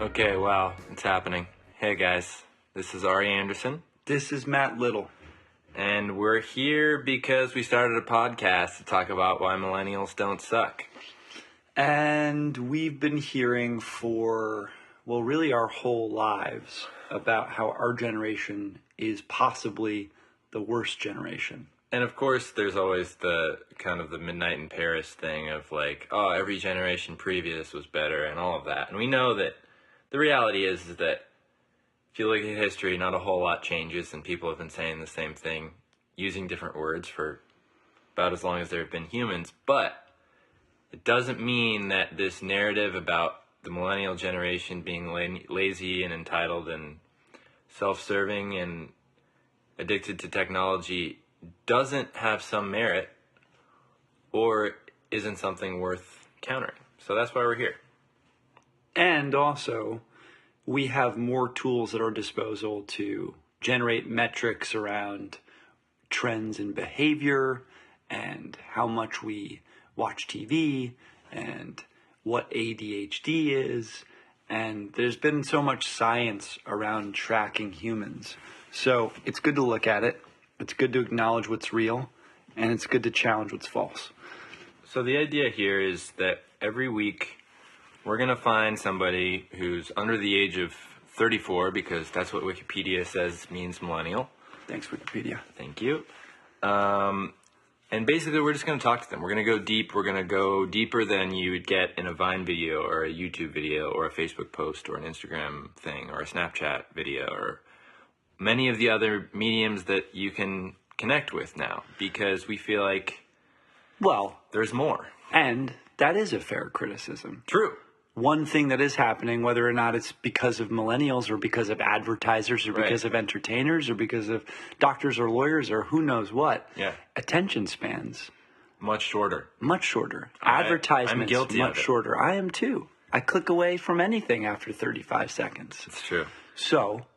Okay, wow, it's happening. Hey guys, this is Ari Anderson, This is Matt Little. and we're here because we started a podcast to talk about why millennials don't suck. And we've been hearing for, well, really our whole lives about how our generation is possibly the worst generation. And of course, there's always the kind of the Midnight in Paris thing of like, oh, every generation previous was better and all of that. And we know that the reality is that if you look at history, not a whole lot changes, and people have been saying the same thing using different words for about as long as there have been humans. But it doesn't mean that this narrative about the millennial generation being lazy and entitled and self-serving and addicted to technology doesn't have some merit or isn't something worth countering. So that's why we're here. And also, we have more tools at our disposal to generate metrics around trends in behavior and how much we watch TV and what ADHD is. And there's been so much science around tracking humans. So it's good to look at it. It's good to acknowledge what's real. And it's good to challenge what's false. So the idea here is that every week we're going to find somebody who's under the age of 34, because that's what Wikipedia says means millennial. Thanks, Wikipedia. Thank you. And basically, we're just going to talk to them. We're going to go deep. We're going to go deeper than you would get in a Vine video or a YouTube video or a Facebook post or an Instagram thing or a Snapchat video or many of the other mediums that you can connect with now, because we feel like, well, there's more. And that is a fair criticism. True. One thing that is happening, whether or not it's because of millennials or because of advertisers or because of entertainers or because of doctors or lawyers or who knows what, attention spans. Much shorter. Much shorter. Advertisements I'm guilty much of it. shorter. I am too. I click away from anything after 35 seconds. It's true. So,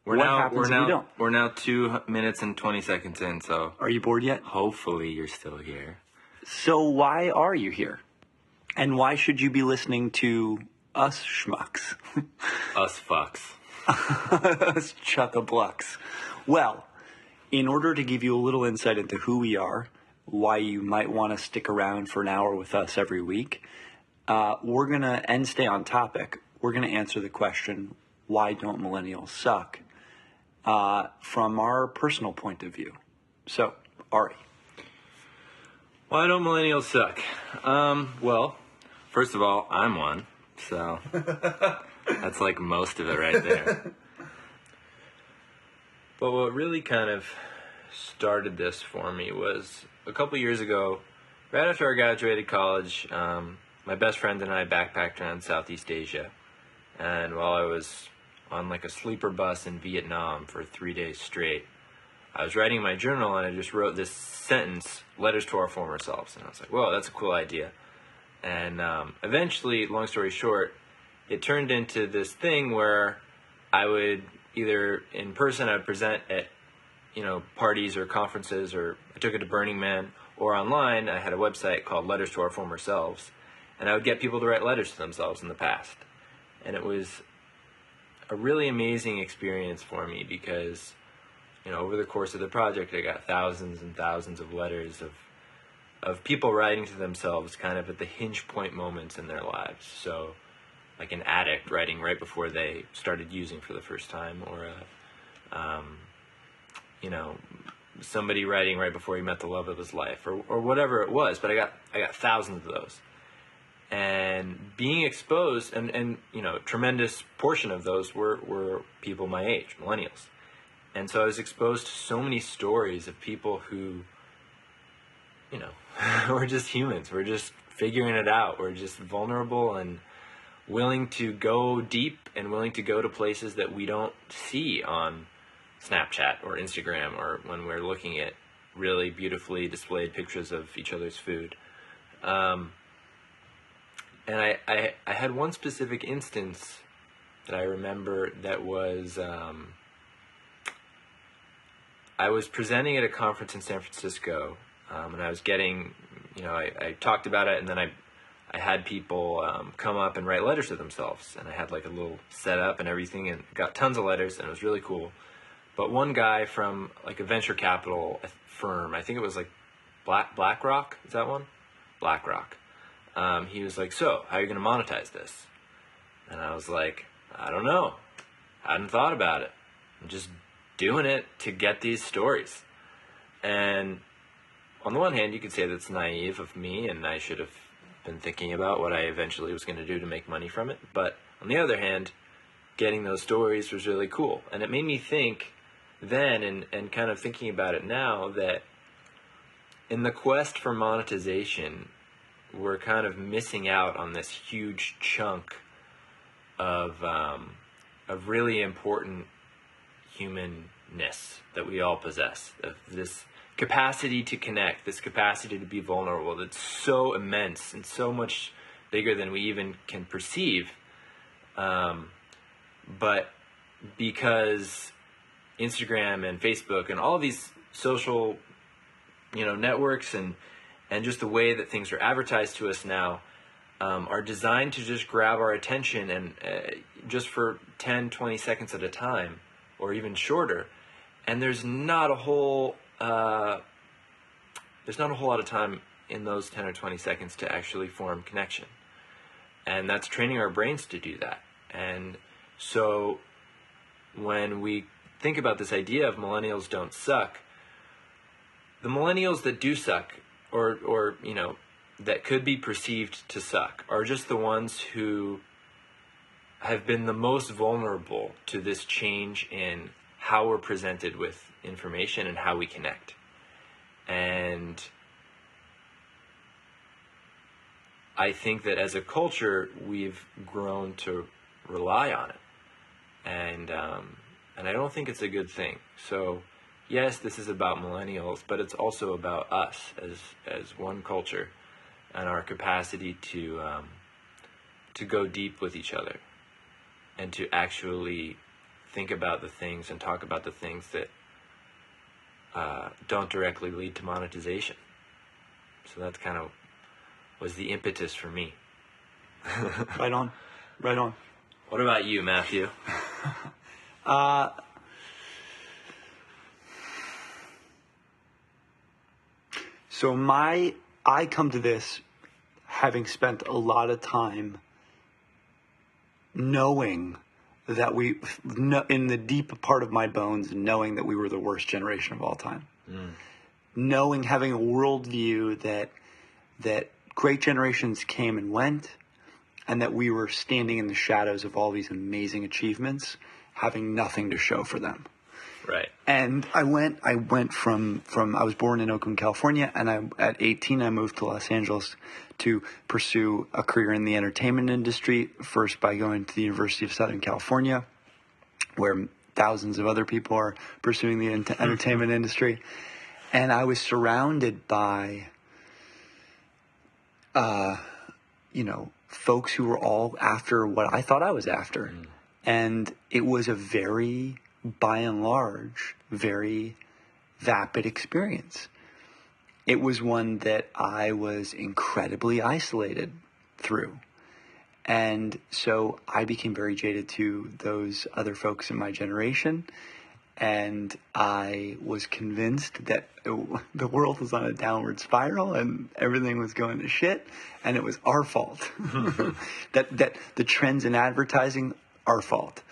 what happens if you don't? We're now 2 minutes and 20 seconds in, so Are you bored yet? hopefully you're still here. So why are you here? And why should you be listening to us schmucks? Us fucks. Us chuck-a-blucks. Well, in order to give you a little insight into who we are, why you might want to stick around for an hour with us every week, we're going to, and stay on topic, we're going to answer the question, why don't millennials suck, from our personal point of view. So, Ari. Why don't millennials suck? Well, first of all, I'm one, so that's like most of it right there. But what really kind of started this for me was a couple years ago, right after I graduated college, my best friend and I backpacked around Southeast Asia. And while I was on like a sleeper bus in Vietnam for 3 days straight, I was writing my journal and I just wrote this sentence, letters to our former selves. And I was like, whoa, that's a cool idea. And eventually, long story short, it turned into this thing where I would either in person, I'd present at, parties or conferences, or I took it to Burning Man, or online, I had a website called Letters to Our Former Selves. And I would get people to write letters to themselves in the past. And it was a really amazing experience for me because over the course of the project, I got thousands and thousands of letters of people writing to themselves kind of at the hinge point moments in their lives. So like an addict writing right before they started using for the first time, or somebody writing right before he met the love of his life, or whatever it was. But I got thousands of those. And being exposed, and a tremendous portion of those were people my age, millennials. And so I was exposed to so many stories of people who, we're just humans. We're just figuring it out. We're just vulnerable and willing to go deep and willing to go to places that we don't see on Snapchat or Instagram, or when we're looking at really beautifully displayed pictures of each other's food. And I had one specific instance that I remember that was... I was presenting at a conference in San Francisco, and I was getting, I talked about it, and then I I had people come up and write letters to themselves, and I had like a little setup and everything, and got tons of letters, and it was really cool. But one guy from like a venture capital firm, I think it was like BlackRock, is that one? BlackRock. He was like, so, how are you going to monetize this? And I was like, I don't know. I hadn't thought about it. I'm just doing it to get these stories. And on the one hand, you could say that's naive of me, and I should have been thinking about what I eventually was going to do to make money from it. But on the other hand, getting those stories was really cool. And it made me think then, and kind of thinking about it now, that in the quest for monetization, we're kind of missing out on this huge chunk of really important humanness that we all possess, of this capacity to connect, this capacity to be vulnerable, that's so immense and so much bigger than we even can perceive. But because Instagram and Facebook and all these social, networks and just the way that things are advertised to us now are designed to just grab our attention, and just for 10, 20 seconds at a time, or even shorter. And there's not a whole lot of time in those 10 or 20 seconds to actually form connection. And that's training our brains to do that. And so when we think about this idea of millennials don't suck, the millennials that do suck, or that could be perceived to suck, are just the ones who have been the most vulnerable to this change in how we're presented with information and how we connect. And I think that as a culture, we've grown to rely on it. And I don't think it's a good thing. So yes, this is about millennials, but it's also about us as one culture, and our capacity to go deep with each other, and to actually think about the things and talk about the things that don't directly lead to monetization. So that's kind of was the impetus for me. Right on. What about you, Matthew? So I come to this having spent a lot of time knowing that in the deep part of my bones, knowing that we were the worst generation of all time. Knowing, having a worldview that great generations came and went, and that we were standing in the shadows of all these amazing achievements, having nothing to show for them. Right. And I went from I was born in Oakland, California, and at 18 I moved to Los Angeles to pursue a career in the entertainment industry, first by going to the University of Southern California, where thousands of other people are pursuing the entertainment industry. And I was surrounded by folks who were all after what I thought I was after. And it was a very, by and large, very vapid experience. It was one that I was incredibly isolated through. And so I became very jaded to those other folks in my generation. And I was convinced that the world was on a downward spiral and everything was going to shit. And it was our fault. that the trends in advertising, our fault.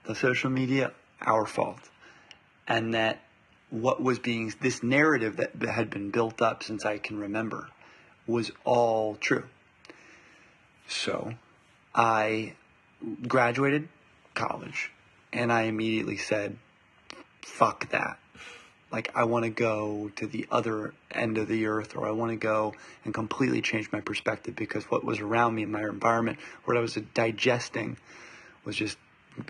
The social media, our fault. And that what was being, this narrative that had been built up since I can remember, was all true. So I graduated college and I immediately said, fuck that. Like, I want to go to the other end of the earth, or I want to go and completely change my perspective, because what was around me in my environment, what I was digesting, was just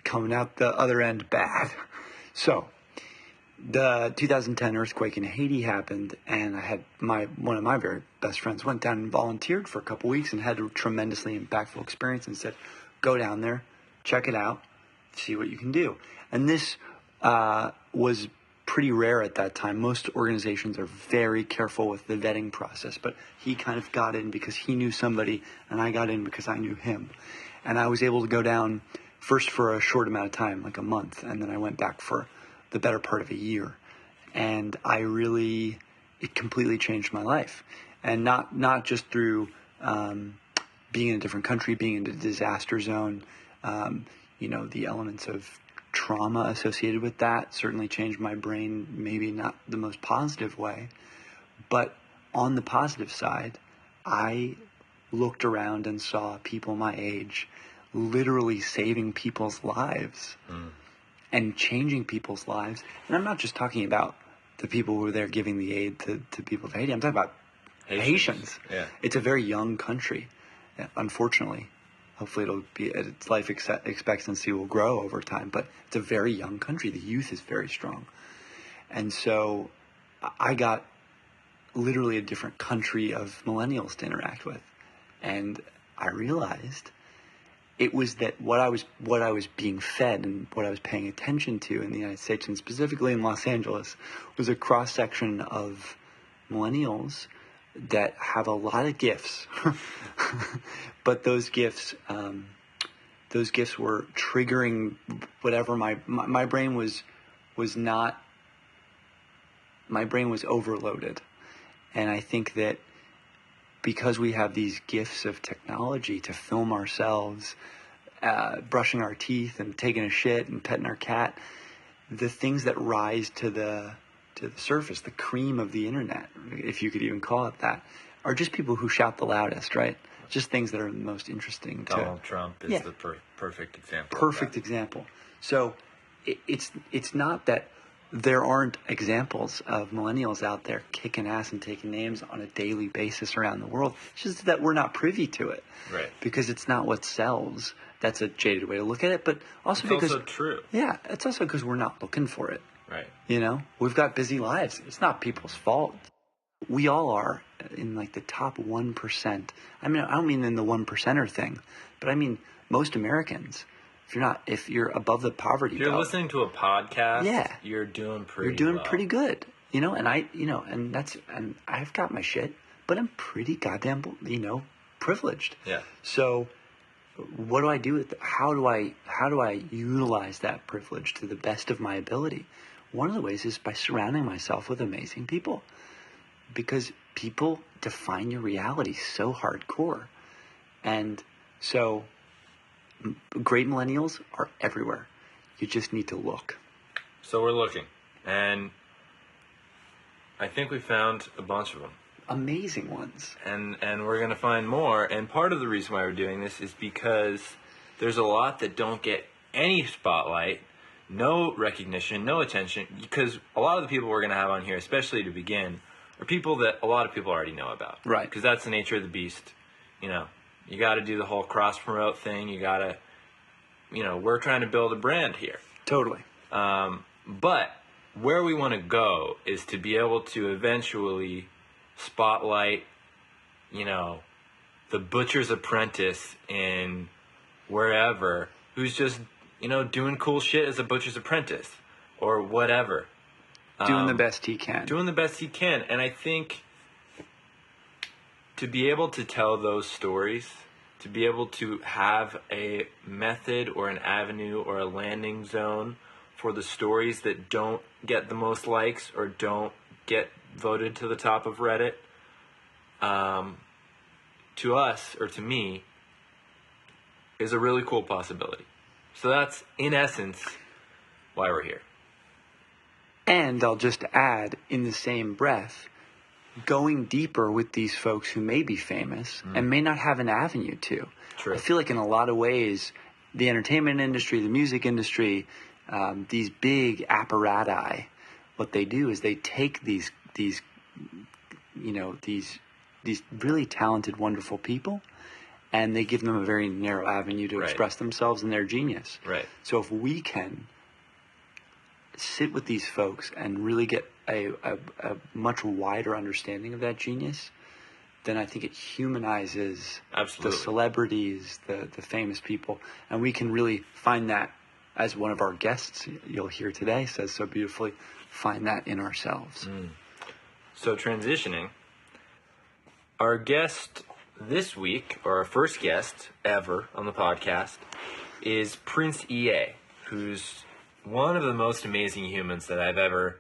coming out the other end bad. So the 2010 earthquake in Haiti happened, and I had one of my very best friends went down and volunteered for a couple weeks and had a tremendously impactful experience, and said, go down there, check it out, see what you can do. And this was pretty rare at that time. Most organizations are very careful with the vetting process, but he kind of got in because he knew somebody, and I got in because I knew him. And I was able to go down first for a short amount of time, like a month, and then I went back for the better part of a year. And it completely changed my life. And not just through being in a different country, being in a disaster zone, the elements of trauma associated with that certainly changed my brain, maybe not the most positive way. But on the positive side, I looked around and saw people my age literally saving people's lives and changing people's lives. And I'm not just talking about the people who were there giving the aid to people of Haiti. I'm talking about Haitians. Yeah. It's a very young country, unfortunately. Hopefully its life expectancy will grow over time, but it's a very young country. The youth is very strong. And so I got literally a different country of millennials to interact with. And I realized it was that what I was being fed and what I was paying attention to in the United States, and specifically in Los Angeles, was a cross-section of millennials that have a lot of gifts, but those gifts were triggering whatever my brain was not. My brain was overloaded, and I think that because we have these gifts of technology to film ourselves, brushing our teeth and taking a shit and petting our cat, the things that rise to the surface, the cream of the internet, if you could even call it that, are just people who shout the loudest, right? Just things that are the most interesting. Donald Trump is the perfect example. Perfect example. So it's not that there aren't examples of millennials out there kicking ass and taking names on a daily basis around the world. It's just that we're not privy to it. Right. Because it's not what sells. That's a jaded way to look at it, but also it's because... also true. Yeah, it's also because we're not looking for it. Right. We've got busy lives. It's not people's fault. We all are in like the top 1%. I mean, I don't mean in the 1%er thing, but I mean most Americans. If you're above the poverty belt. If you're listening to a podcast, you're doing pretty well. Pretty good. And I've got my shit, but I'm pretty goddamn, privileged. Yeah. So what do I do with it? How do I utilize that privilege to the best of my ability? One of the ways is by surrounding myself with amazing people, because people define your reality so hardcore. And so great millennials are everywhere. You just need to look. So we're looking, and I think we found a bunch of them. Amazing ones. And we're going to find more. And part of the reason why we're doing this is because there's a lot that don't get any spotlight, no recognition, no attention, because a lot of the people we're going to have on here, especially to begin, are people that a lot of people already know about. Right. Because that's the nature of the beast. You got to do the whole cross-promote thing. You got to, we're trying to build a brand here. Totally. But where we want to go is to be able to eventually spotlight, the butcher's apprentice in wherever who's just, doing cool shit as a butcher's apprentice or whatever. Doing the best he can. Doing the best he can. And I think to be able to tell those stories, to be able to have a method or an avenue or a landing zone for the stories that don't get the most likes or don't get voted to the top of Reddit, to us, or to me, is a really cool possibility. So that's, in essence, why we're here. And I'll just add, in the same breath, going deeper with these folks who may be famous and may not have an avenue to. True. I feel like in a lot of ways, the entertainment industry, the music industry, these big apparati, what they do is they take these really talented, wonderful people, and they give them a very narrow avenue to express themselves and their genius. Right. So if we can sit with these folks and really get a much wider understanding of that genius, then I think it humanizes Absolutely. the celebrities, the famous people, and we can really find that as one of our guests you'll hear today says so beautifully, find that in ourselves. So transitioning, our guest this week, or our first guest ever on the podcast, is Prince EA, who's one of the most amazing humans that I've ever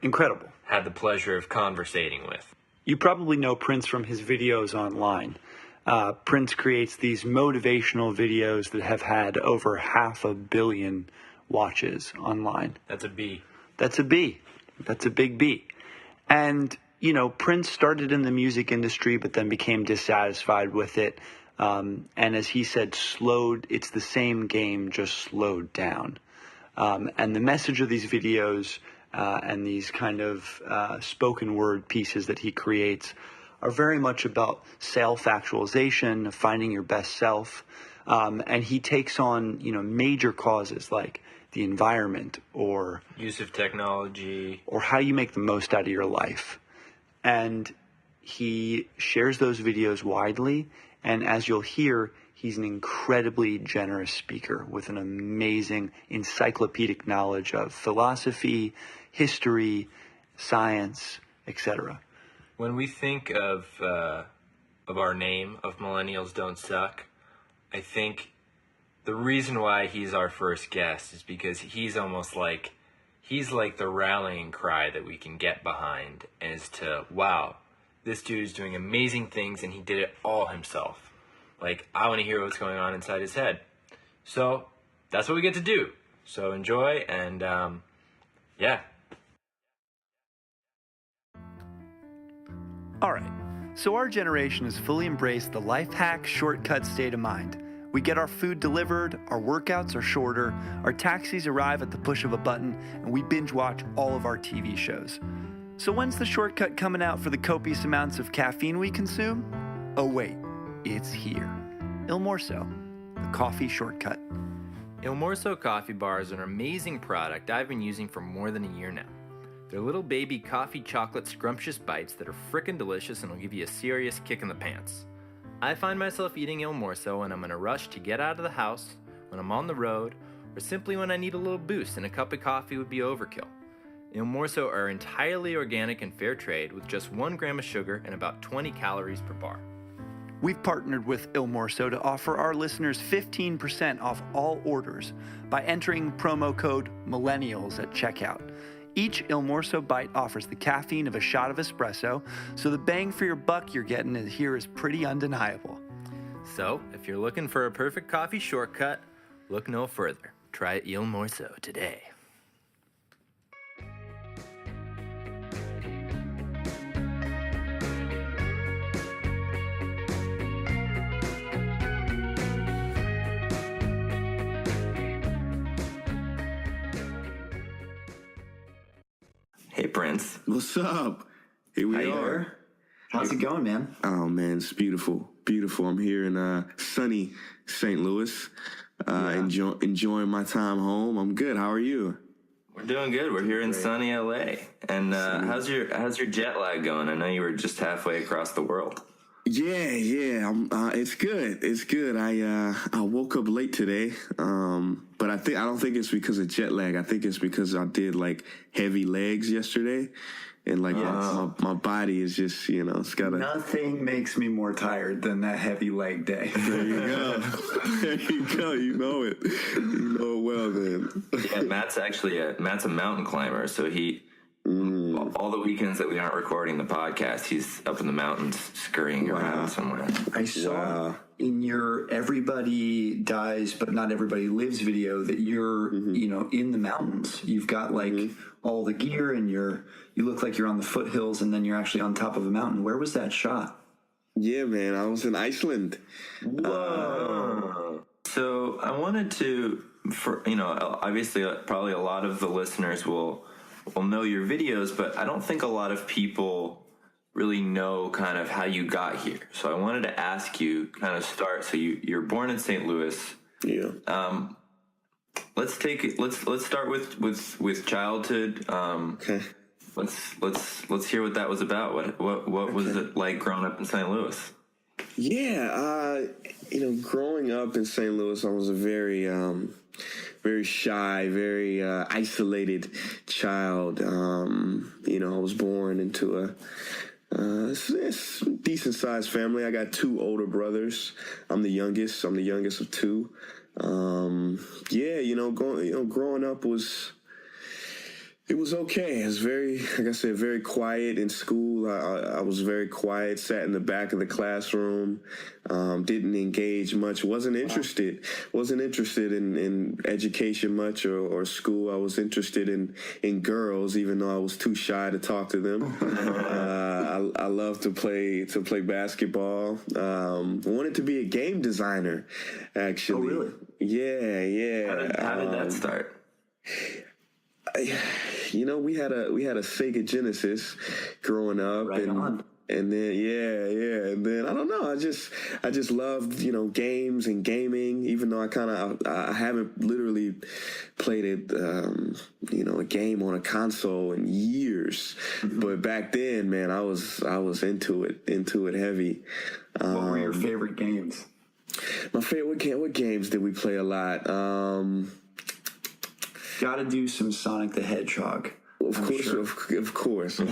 had the pleasure of conversating with. You probably know Prince from his videos online. Prince creates these motivational videos that have had over 500 million watches online. That's a B. That's a B. That's a big B. And, you know, Prince started in the music industry, but then became dissatisfied with it. And as he said, it's the same game, just slowed down. And the message of these videos and these kind of spoken word pieces that he creates are very much about self-actualization, finding your best self. And he takes on, major causes like the environment or use of technology or how you make the most out of your life. And he shares those videos widely. And as you'll hear, he's an incredibly generous speaker with an amazing encyclopedic knowledge of philosophy, history, science, etc. When we think of our name, of Millennials Don't Suck, I think the reason why he's our first guest is because he's like the rallying cry that we can get behind as to, wow, this dude's doing amazing things and he did it all himself. Like, I want to hear what's going on inside his head. So that's what we get to do. So enjoy and yeah. All right, so our generation has fully embraced the life hack shortcut state of mind. We get our food delivered, our workouts are shorter, our taxis arrive at the push of a button, and we binge watch all of our TV shows. So when's the shortcut coming out for the copious amounts of caffeine we consume? Oh wait, it's here. Il Morso, the coffee shortcut. Il Morso Coffee Bars are an amazing product I've been using for more than a year now. They're little baby coffee chocolate scrumptious bites that are frickin' delicious and will give you a serious kick in the pants. I find myself eating Il Morso when I'm in a rush to get out of the house, when I'm on the road, or simply when I need a little boost and a cup of coffee would be overkill. Il Morso are entirely organic and fair trade with just 1 gram of sugar and about 20 calories per bar. We've partnered with Il Morso to offer our listeners 15% off all orders by entering promo code MILLENNIALS at checkout. Each Il Morso bite offers the caffeine of a shot of espresso, so the bang for your buck you're getting here is pretty undeniable. So, if you're looking for a perfect coffee shortcut, look no further. Try Il Morso today. Hey, Prince. What's up? Here we are. How's it going, man? Oh, man, it's beautiful. Beautiful. I'm here in sunny St. Louis, enjoying my time home. I'm good. How are you? We're doing good. We're here in sunny LA. And how's your jet lag going? I know you were just halfway across the world. Yeah. It's good. It's good. I woke up late today, but I don't think it's because of jet lag. I think it's because I did like heavy legs yesterday, and like my body is just it's got Nothing makes me more tired than that heavy leg day. There you go. There you go. You know it. You know it well, then. Yeah, Matt's a mountain climber, so he. All the weekends that we aren't recording the podcast, he's up in the mountains scurrying around somewhere. I saw in your Everybody Dies But Not Everybody Lives video that you're, in the mountains. You've got like all the gear and you look like you're on the foothills and then you're actually on top of a mountain. Where was that shot? Yeah, man, I was in Iceland. Whoa. So I wanted to, obviously probably a lot of the listeners will know your videos, but I don't think a lot of people really know kind of how you got here. So I wanted to ask you kind of start. So you're born in St. Louis. Yeah. Let's start with childhood. Okay. Let's hear what that was about. What was it like growing up in St. Louis? Yeah. Growing up in St. Louis, I was a very very shy, very isolated child. You know, I was born into a decent sized family. I got two older brothers. I'm the youngest. I'm the youngest of two. Yeah, you know, growing up was okay. It was very, like I said, very quiet in school. I was very quiet, sat in the back of the classroom, didn't engage much, wasn't interested in education much or school. I was interested in girls, even though I was too shy to talk to them. I love to play basketball. I wanted to be a game designer, actually. Oh, really? Yeah. How did that start? You know, we had a Sega Genesis growing up, right on. And then and then I don't know, I just loved, you know, games and gaming, even though I haven't literally played you know, a game on a console in years. But back then, man, I was into it heavy. What were your favorite games? My favorite what games did we play a lot? Got to do some Sonic the Hedgehog. Of course. Yeah,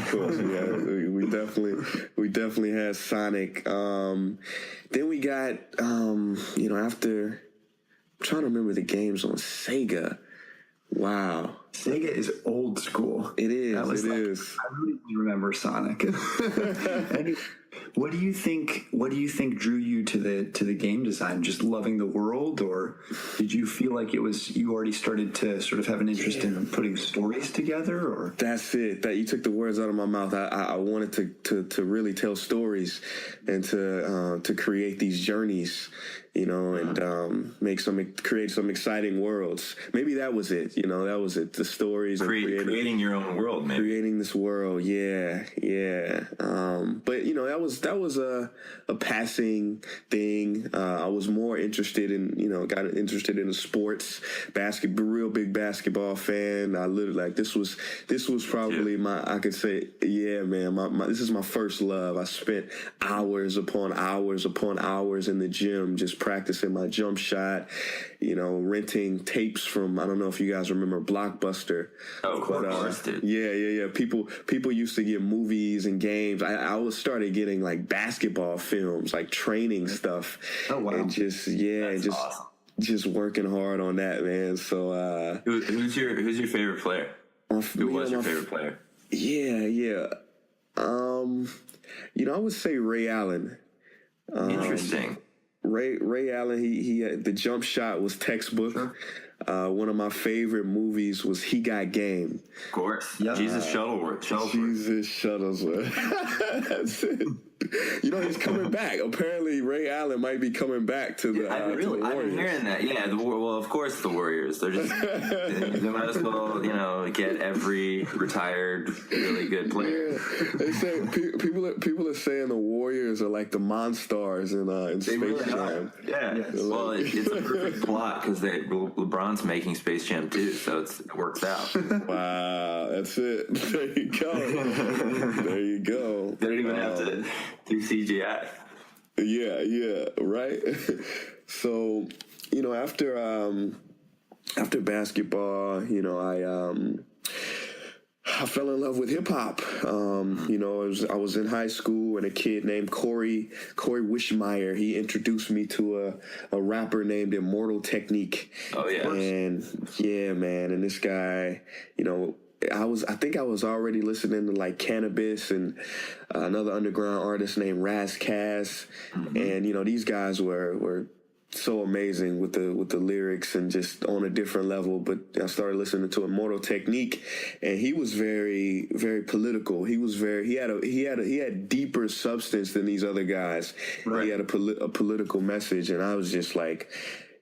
we definitely had Sonic. Then we got, you know, after, I'm trying to remember the games on Sega. Wow. Sega is old school. It is. I really remember Sonic. Anyway, what do you think drew you to the game design? Just loving the world, or did you feel like you already started to sort of have an interest in putting stories together? Or that's it. That you took the words out of my mouth. I wanted to really tell stories and to create these journeys, you know, and create some exciting worlds. Maybe that was it. You know, that was it. The stories and creating your own world, maybe. Creating this world, yeah. But you know, that was a passing thing. I was more interested in, you know, got interested in the sports, real big basketball fan. I literally, like, this was probably I could say, yeah, man, this is my first love. I spent hours upon hours in the gym just practicing my jump shot, you know, renting tapes from, I don't know if you guys remember Blockbuster. Oh, of course, dude. Yeah. People used to get movies and games. I started getting like basketball films, like training stuff. Oh, wow. And awesome. Just working hard on that, man. So, who's your favorite player? Who was your favorite player? Yeah. You know, I would say Ray Allen. Interesting. Ray Allen, he the jump shot was textbook. Sure. One of my favorite movies was He Got Game. Of course. Yeah. Jesus Shuttlesworth. Jesus Shuttlesworth. That's it. You know, he's coming back. Apparently, Ray Allen might be coming back to the Warriors. I've been hearing that. Yeah, well, of course, the Warriors. They're just they might as well, you know, get every retired really good player. Yeah. They say people are saying the Warriors are like the Monstars in Space really Jam. Are. Yeah. Yes. Well, it's a perfect plot because LeBron's making Space Jam too, so it works out. Wow, that's it. There you go. They don't even have to do CGI. Yeah, right. So, you know, after basketball, you know, I fell in love with hip hop. You know, I was in high school, and a kid named Corey Wishmeyer, he introduced me to a rapper named Immortal Technique. Oh yeah. And yeah, man, and this guy, you know, I think I was already listening to like Cannabis and another underground artist named Raz Cass. Mm-hmm. And you know, these guys were so amazing with the lyrics and just on a different level. But I started listening to Immortal Technique, and he was very, very political. He had deeper substance than these other guys. Right. He had a political message, and I was just like,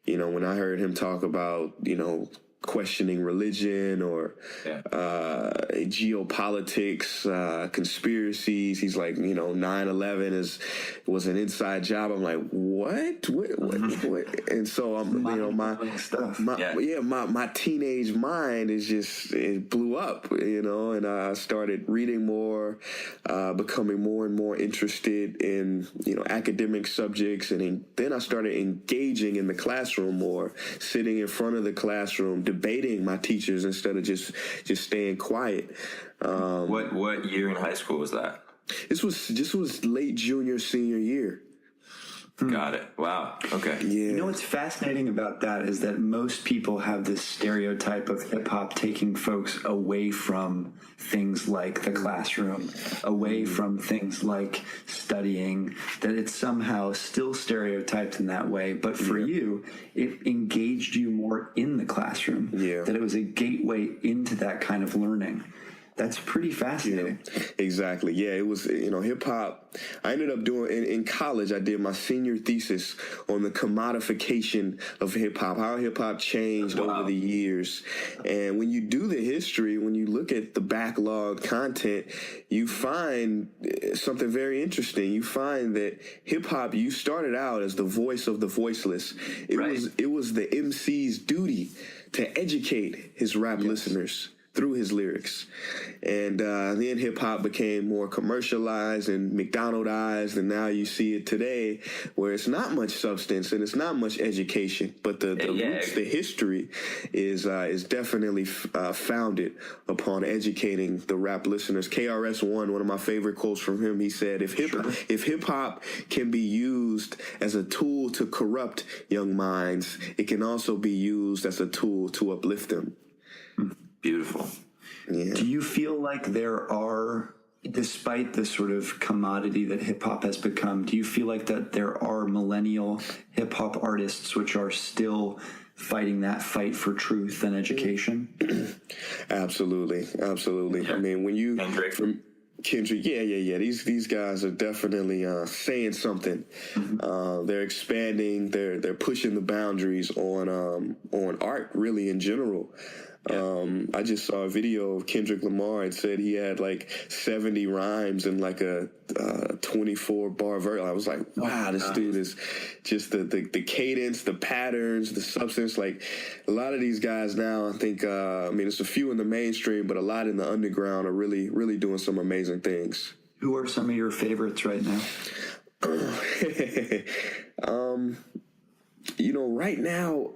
you know, when I heard him talk about, you know, questioning religion or geopolitics, conspiracies. He's like, 9/11 was an inside job. I'm like, what? And so I'm, my teenage mind it blew up, and I started reading more, becoming more and more interested in, academic subjects. And then I started engaging in the classroom more, sitting in front of the classroom, debating my teachers instead of just staying quiet. What year in high school was that? This was late junior, senior year. Got it. Wow. Okay. Yeah. What's fascinating about that is that most people have this stereotype of hip hop taking folks away from things like the classroom, away from things like studying, that it's somehow still stereotyped in that way. But for you, it engaged you more in the classroom, that it was a gateway into that kind of learning. That's pretty fascinating. Exactly. Yeah, it was, hip hop. I ended up doing, in college, I did my senior thesis on the commodification of hip hop, how hip hop changed over the years. And when you do the history, when you look at the backlog content, you find something very interesting. You find that hip hop, you started out as the voice of the voiceless. It was the MC's duty to educate his rap listeners through his lyrics. And then hip-hop became more commercialized and McDonaldized, and now you see it today where it's not much substance and it's not much education, but the roots, the history is definitely founded upon educating the rap listeners. KRS-One, one of my favorite quotes from him, he said, if hip-hop can be used as a tool to corrupt young minds, it can also be used as a tool to uplift them. Beautiful. Yeah. Do you feel like there are, despite the sort of commodity that hip hop has become, do you feel like that there are millennial hip hop artists which are still fighting that fight for truth and education? Absolutely. Yeah. I mean, when you Kendrick, yeah. These guys are definitely saying something. They're expanding. They're pushing the boundaries on art, really, in general. I just saw a video of Kendrick Lamar and said he had like 70 rhymes in like a 24 bar verse. I was like, wow, this dude is just the cadence, the patterns, the substance. Like a lot of these guys now, I think, it's a few in the mainstream, but a lot in the underground are really, really doing some amazing things. Who are some of your favorites right now? Right now,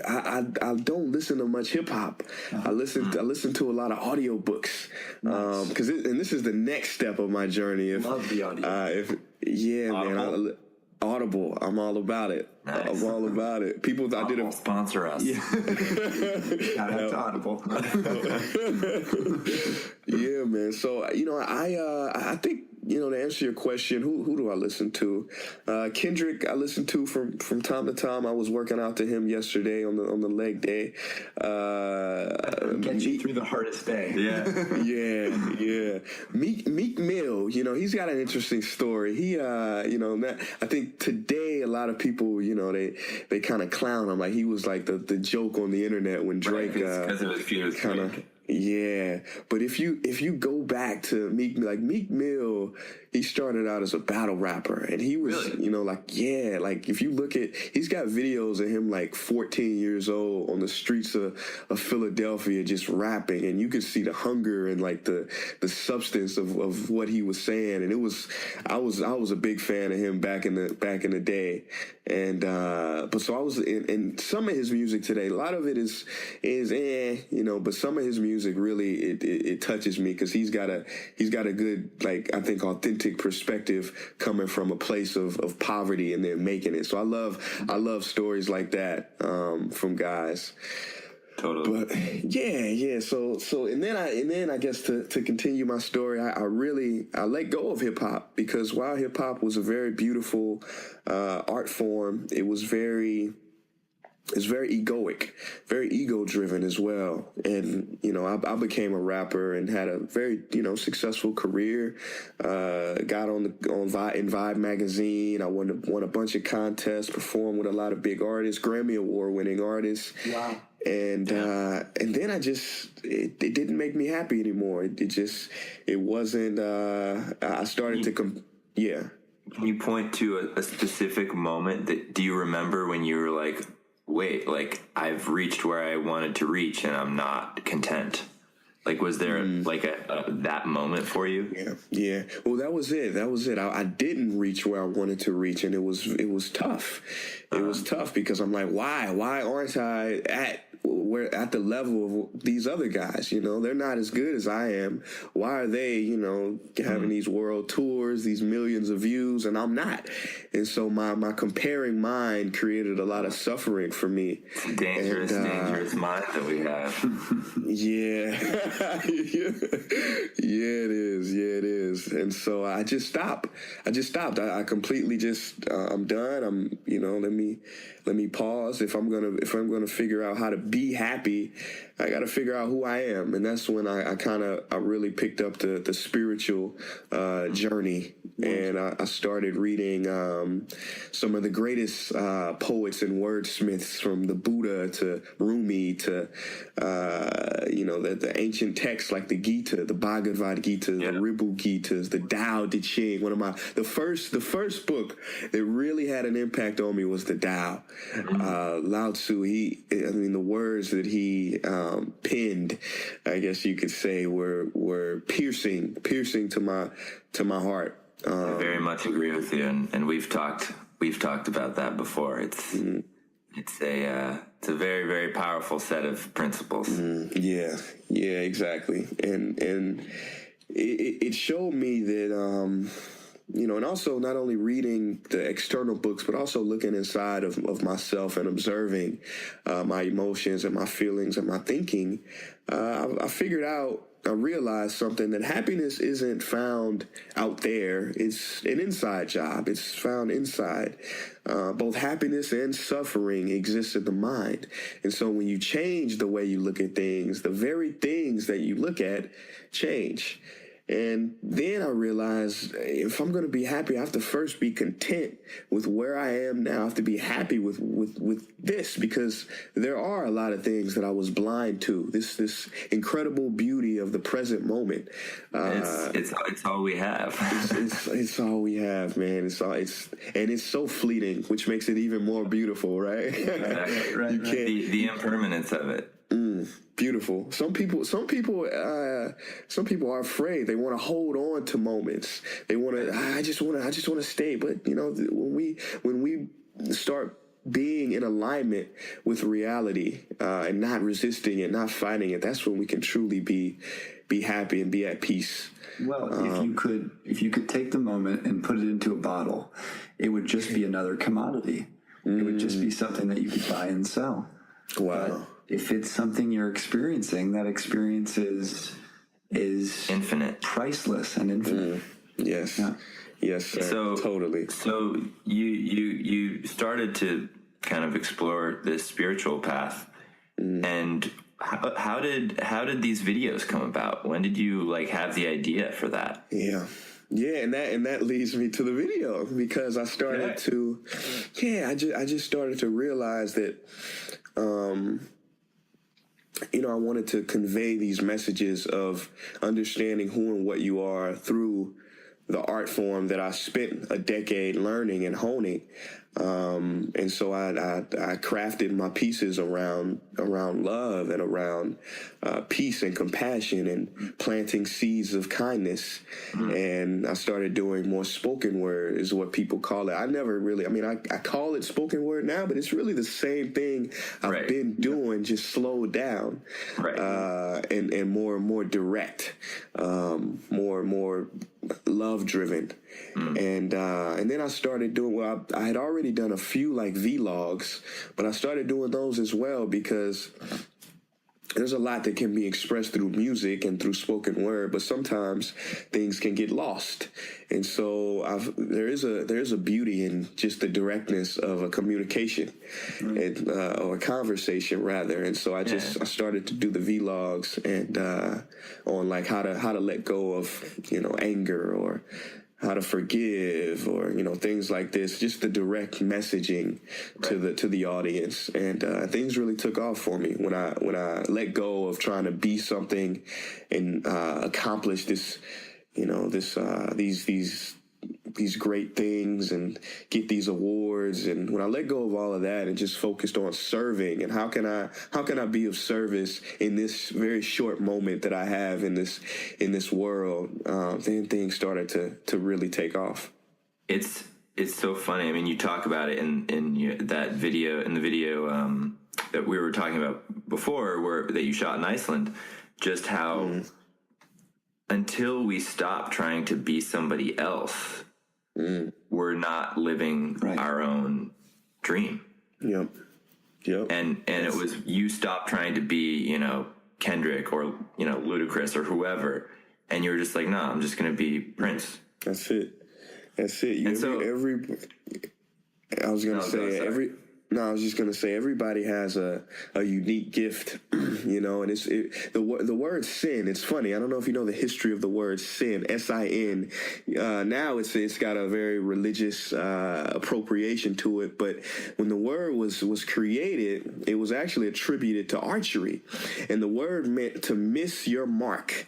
I don't listen to much hip hop. I listen to a lot of audiobooks. Nice. And this is the next step of my journey. Love the audio. Man. Audible, I'm all about it. Nice. I'm all about it. People, I did sponsor us. Yeah. Shout out to Audible. Yeah, man. So I think, to answer your question, who do I listen to? Kendrick, I listen to from time to time. I was working out to him yesterday on the leg day. Get you through the hardest day. Yeah. Meek Mill, he's got an interesting story. He, I think today a lot of people, they kind of clown him. Like he was like the joke on the internet when Drake because it was kind of. Yeah, but if you go back to Meek Mill, he started out as a battle rapper, and he was, if you look at, he's got videos of him like 14 years old on the streets of Philadelphia just rapping, and you could see the hunger and like the substance of what he was saying, and I was a big fan of him back in the day, and but so I was in some of his music today. A lot of it is but some of his music really it touches me because he's got a good, like, I think, authentic perspective coming from a place of poverty and then making it. So I love stories like that from guys. Totally. But yeah. So and then I guess to continue my story, I let go of hip hop because while hip hop was a very beautiful art form, it's very egoic, very ego-driven as well. And, I became a rapper and had a very, successful career. Got in Vibe magazine. I won a bunch of contests, performed with a lot of big artists, Grammy Award-winning artists. Wow. And then it didn't make me happy anymore. It wasn't. I started to yeah. Can you point to a specific moment do you remember when you were like, wait, like I've reached where I wanted to reach and I'm not content? Like, was there like that moment for you? Yeah. Well, that was it. I didn't reach where I wanted to reach, and it was tough. It was tough because I'm like, why aren't I at the level of these other guys? You know, they're not as good as I am. Why are they, you know, having these world tours, these millions of views, and I'm not? And so my comparing mind created a lot of suffering for me. Dangerous mind that we have. Yeah. Yeah, it is. And so I just stopped. I completely I'm done. Let me pause. If I'm gonna figure out how to be happy, I got to figure out who I am. And that's when I really picked up the spiritual journey. And I started reading some of the greatest poets and wordsmiths, from the Buddha to Rumi to the ancient texts like the Gita, the Bhagavad Gita, the Ribu Gitas, the Tao Te Ching. The first book that really had an impact on me was the Tao. Lao Tzu. The words that he penned, I guess you could say, were piercing to my heart. I very much agree with you, and we've talked about that before. It's a very, very powerful set of principles. Yeah, exactly. And it showed me that and also not only reading the external books, but also looking inside of myself and observing my emotions and my feelings and my thinking. I realized something, that happiness isn't found out there. It's an inside job. It's found inside. Both happiness and suffering exist in the mind. And so when you change the way you look at things, the very things that you look at change. And then I realized, if I'm going to be happy, I have to first be content with where I am now. I have to be happy with this, because there are a lot of things that I was blind to. This incredible beauty of the present moment. It's all we have. It's all we have, man. It's so fleeting, which makes it even more beautiful, right? Exactly. Right. The impermanence of it. Beautiful. Some people are afraid. They want to hold on to moments. They want to. I just want to stay. But when we start being in alignment with reality and not resisting it, not fighting it, that's when we can truly be happy and be at peace. Well, if you could take the moment and put it into a bottle, it would just be another commodity. It would just be something that you could buy and sell. Wow. But if it's something you're experiencing, that experience is infinite, priceless, and infinite. Yes. Yeah. Yes, sir. So totally. So you started to kind of explore this spiritual path, and how did these videos come about? When did you have the idea for that? Yeah, and that leads me to the video, because I started to, I just started to realize that, I wanted to convey these messages of understanding who and what you are through the art form that I spent a decade learning and honing. And so I crafted my pieces around love and around peace and compassion and planting seeds of kindness. And I started doing more spoken word, is what people call it. I never really, I call it spoken word now, but it's really the same thing I've been doing, just slowed down, and more direct, more love driven. And then I started doing, I had already done a few vlogs, but I started doing those as well, because there's a lot that can be expressed through music and through spoken word, but sometimes things can get lost. And so there is a beauty in just the directness of a communication, and or a conversation rather. And so I started to do the vlogs and on how to let go of anger, or how to forgive, or things like this, just the direct messaging to the audience. And things really took off for me when I let go of trying to be something and accomplish this, these great things and get these awards. And when I let go of all of that and just focused on serving and how can I be of service in this very short moment that I have in this world, then things started to really take off. It's so funny. I mean, you talk about it in the video that we were talking about before, that you shot in Iceland, just how until we stop trying to be somebody else, we're not living our own dream. Yep. And it was, you stop trying to be, Kendrick or, Ludacris or whoever, and you're just like, no, I'm just going to be Prince. That's it. I was just going to say everybody has a unique gift, and the word sin, it's funny. I don't know if you know the history of the word sin, S-I-N. Now it's got a very religious appropriation to it, but when the word was created, it was actually attributed to archery, and the word meant to miss your mark.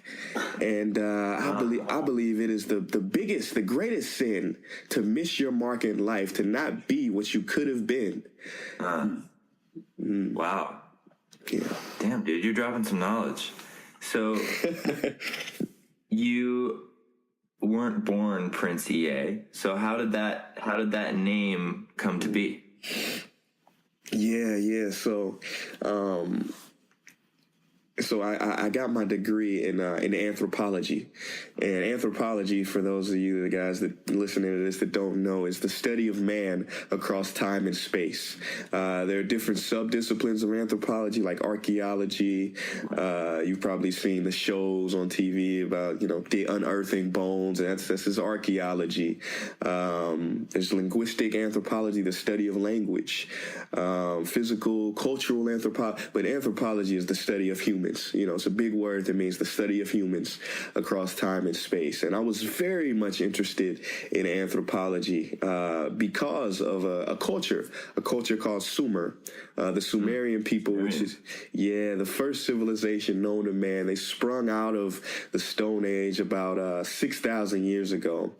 And I believe it is the greatest sin, to miss your mark in life, to not be what you could have been. Wow. Yeah. Damn, dude, you're dropping some knowledge. So you weren't born Prince EA. So how did that name come to be? Yeah. So I got my degree in anthropology, and anthropology, for those of you, the guys that listening to this that don't know, is the study of man across time and space. There are different subdisciplines of anthropology, like archaeology. You've probably seen the shows on TV about the unearthing bones, and this is archaeology. There's linguistic anthropology, the study of language, physical, cultural anthropology, but anthropology is the study of humans. It's a big word that means the study of humans across time and space. And I was very much interested in anthropology because of a culture called Sumer, the Sumerian people, which is, the first civilization known to man. They sprung out of the Stone Age about 6,000 years ago.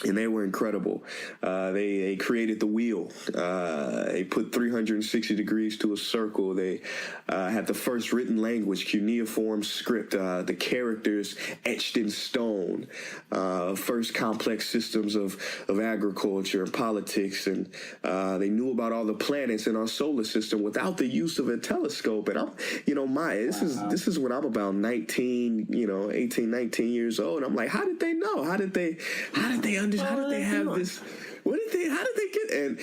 And they were incredible. They created the wheel. They put 360 degrees to a circle. They had the first written language, cuneiform script, the characters etched in stone, first complex systems of agriculture and politics. And they knew about all the planets in our solar system without the use of a telescope. And this is when I'm about 18, 19 years old. I'm like, how did they know? How did they have this? How did they get? And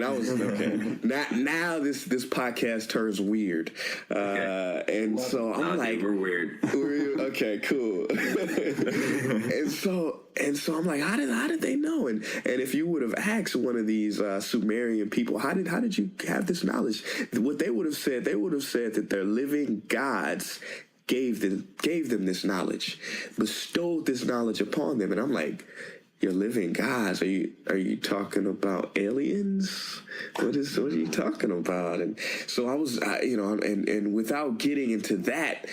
I was okay. Now this podcast turns weird, and so I'm like, we're weird. Okay, cool. and so I'm like, how did they know? And if you would have asked one of these Sumerian people, how did you have this knowledge? What they would have said that their living gods gave them this knowledge, bestowed this knowledge upon them. And I'm like, your living gods? Are you talking about aliens? What are you talking about? And so I was, and without getting into that,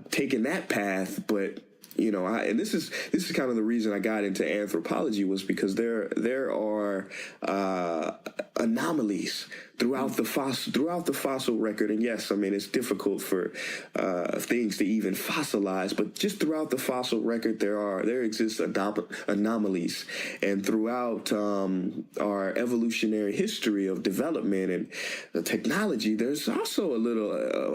taking that path, but and this is kind of the reason I got into anthropology, was because there are anomalies throughout the fossil record. And yes, I mean, it's difficult for things to even fossilize, but just throughout the fossil record, there exist anomalies. And throughout our evolutionary history of development and the technology, there's also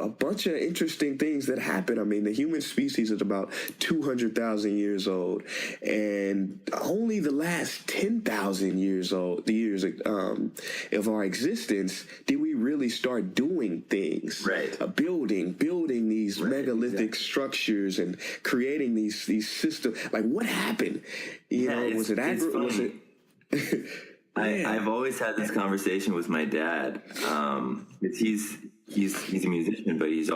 a bunch of interesting things that happen. I mean, the human species is about 200,000 years old, and only the last 10,000 years of our existence did we really start doing things, right? Building these megalithic structures and creating these systems. Like, what happened? Was it I've always had this conversation with my dad. He's a musician, but he's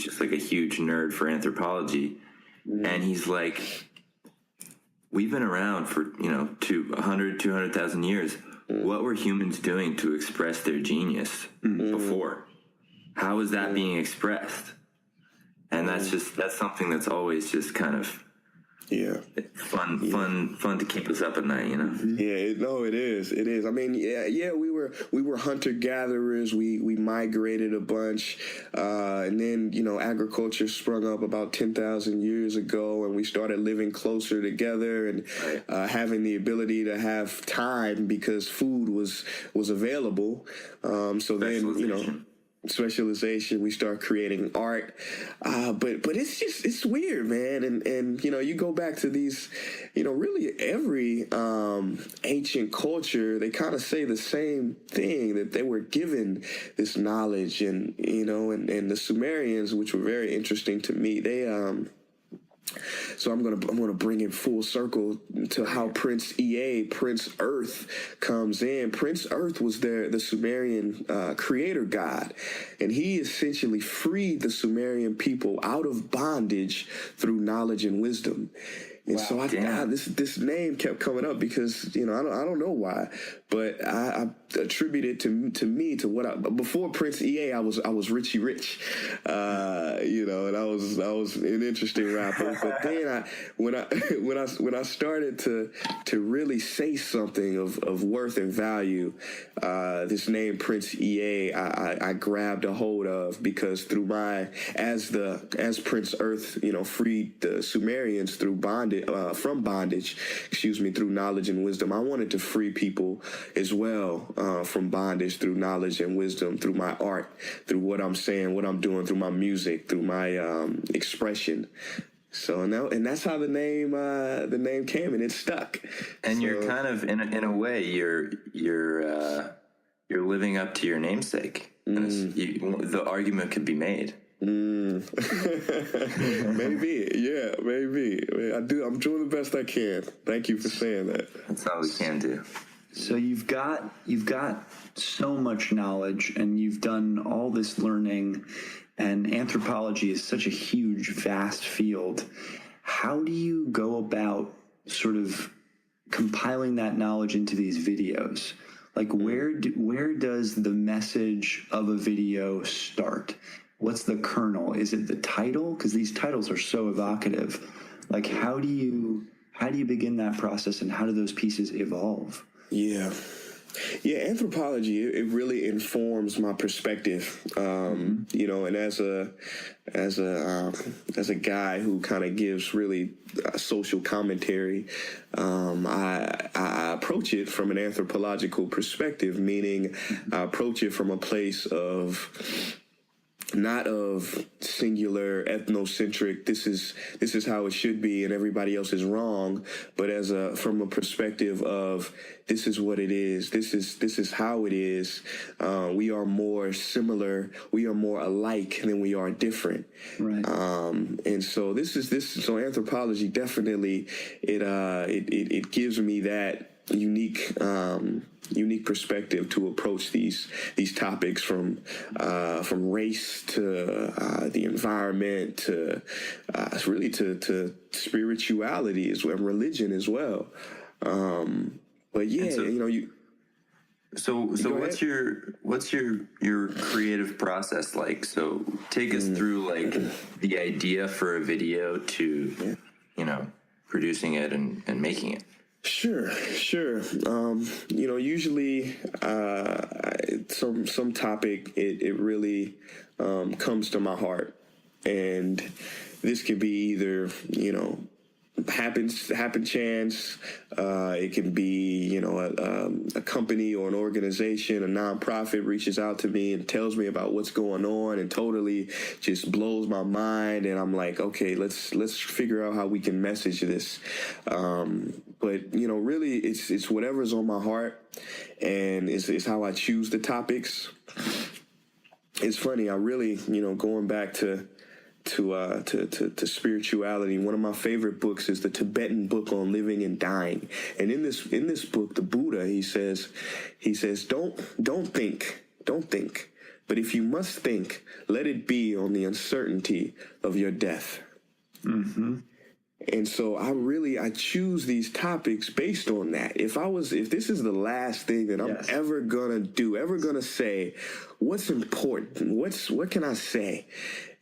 just like a huge nerd for anthropology. And he's like, we've been around for, 200,000 years. What were humans doing to express their genius before? How is that being expressed? And that's something that's always just kind of fun to keep us up at night, Yeah, it is. I mean, we were hunter gatherers. We migrated a bunch, and then agriculture sprung up about 10,000 years ago, and we started living closer together and having the ability to have time because food was available. So then specialization, we start creating art, but it's weird, man, and you go back to these, really every ancient culture, they kind of say the same thing, that they were given this knowledge, and and the Sumerians, which were very interesting to me, they so I'm gonna bring it full circle to how Prince Earth comes in. Prince Earth was the Sumerian creator god, and he essentially freed the Sumerian people out of bondage through knowledge and wisdom. And so this name kept coming up because I don't know why, but I attribute it to what before Prince EA I was Richie Rich, and I was an interesting rapper. But then when I started to really say something of worth and value, this name Prince EA I grabbed a hold of, because through as Prince Earth freed the Sumerians through bondage. From bondage, through knowledge and wisdom. I wanted to free people as well from bondage through knowledge and wisdom, through my art, through what I'm saying, what I'm doing, through my music, through my expression. So now, and that's how the name came, and it stuck. And you're kind of in a way you're living up to your namesake. The argument could be made. Maybe. I'm doing the best I can. Thank you for saying that. That's all we can do. So you've got so much knowledge, and you've done all this learning, and anthropology is such a huge, vast field. How do you go about sort of compiling that knowledge into these videos? Like, where does the message of a video start? What's the kernel? Is it the title? Because these titles are so evocative. Like, how do you begin that process, and how do those pieces evolve? Yeah, anthropology, it really informs my perspective. And as a guy who kind of gives really social commentary, I approach it from an anthropological perspective, meaning I approach it from a place of not of singular ethnocentric, this is how it should be and everybody else is wrong, but from a perspective of this is what it is, this is how it is. We are more similar, we are more alike than we are different. Right. And so so anthropology definitely it gives me that unique perspective to approach these topics, from race to the environment to really to spirituality as well, religion as well. But yeah, So what's your creative process like? So take us through like the idea for a video to producing it and making it. Sure. Usually some topic, it really comes to my heart, and this could be either happen chance. It can be a company or an organization, a nonprofit reaches out to me and tells me about what's going on and totally just blows my mind, and I'm like, okay, let's figure out how we can message this. But really, it's whatever's on my heart, and it's how I choose the topics. It's funny, I really going back to spirituality. One of my favorite books is the Tibetan book on living and dying. And in this book, the Buddha, he says, don't think, but if you must think, let it be on the uncertainty of your death. Mm-hmm. And so I choose these topics based on that. If this is the last thing that I'm ever gonna do, ever gonna say, what's important? What can I say?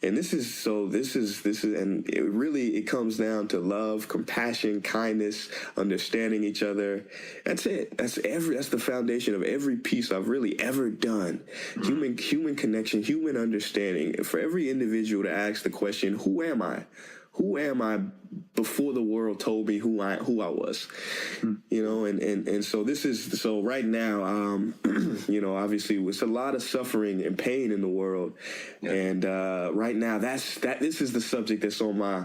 And this is, and it comes down to love, compassion, kindness, understanding each other. That's it. That's the foundation of every piece I've really ever done. Human connection, human understanding. And for every individual to ask the question, who am I? Who am I before the world told me who I was? You know, and so right now, you know, obviously it's a lot of suffering and pain in the world. And right now this is the subject that's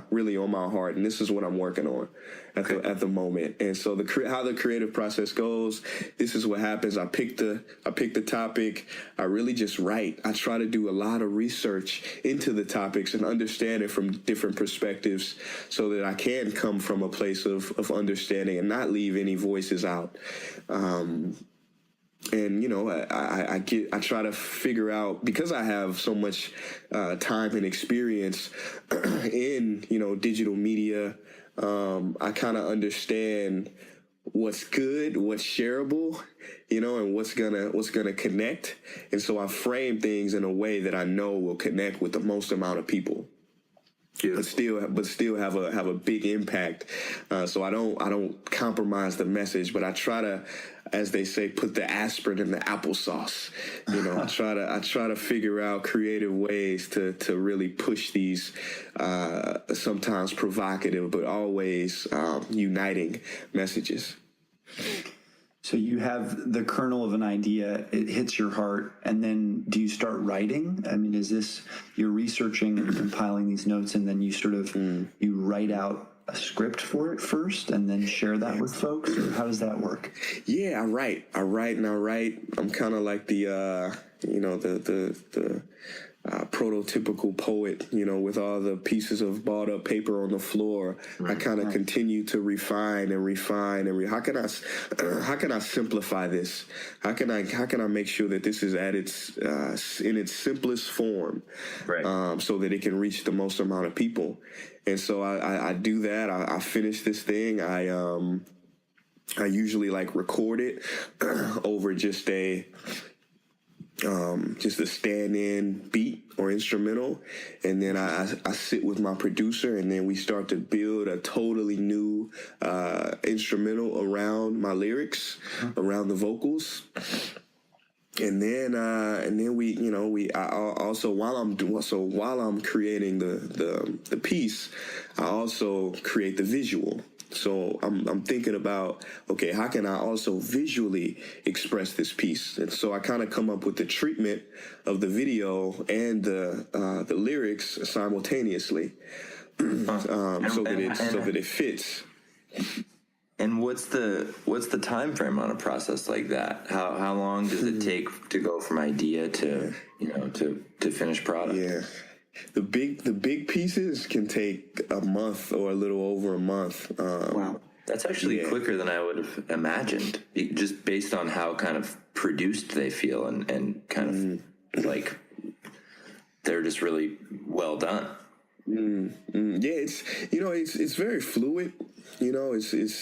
really on my heart, and this is what I'm working on at the moment. And so how the creative process goes, this is what happens. I pick the topic. I really just write. I try to do a lot of research into the topics and understand it from different perspectives so that I can come from a place of understanding and not leave any voices out. And, you know, I try to figure out, because I have so much time and experience in, you know, digital media, I kind of understand what's good, what's shareable, you know, and what's gonna connect. And so I frame things in a way that I know will connect with the most amount of people. But still have a big impact. So I don't compromise the message, but I try to, as they say, put the aspirin in the applesauce. You know, I try to figure out creative ways to really push these sometimes provocative but always uniting messages. So you have the kernel of an idea, it hits your heart, and then do you start writing? I mean, is this, you're researching and compiling these notes, and then you sort of, you write out a script for it first and then share that with folks? Or how does that work? Yeah, I write. I'm kind of like the, you know, the prototypical poet, you know, with all the pieces of balled up paper on the floor. I kind of continue to refine. How can I simplify this? How can I make sure that this is at its in its simplest form, so that it can reach the most amount of people? And so I do that. I finish this thing. I usually like record it over just a stand-in beat or instrumental, and then I sit with my producer, and then we start to build a totally new instrumental around my lyrics, around the vocals. And then we, you know, while I'm creating the piece, I also create the visual. So I'm thinking about, okay, how can I also visually express this piece? And so I kind of come up with the treatment of the video and the lyrics simultaneously, so that it fits. And what's the time frame on a process like that? How long does it take to go from idea to, you know, to finished product? Yeah. The big pieces can take a month or a little over a month. Wow. That's actually quicker than I would have imagined, just based on how kind of produced they feel and kind of like they're just really well done. Yeah, it's very fluid. You know,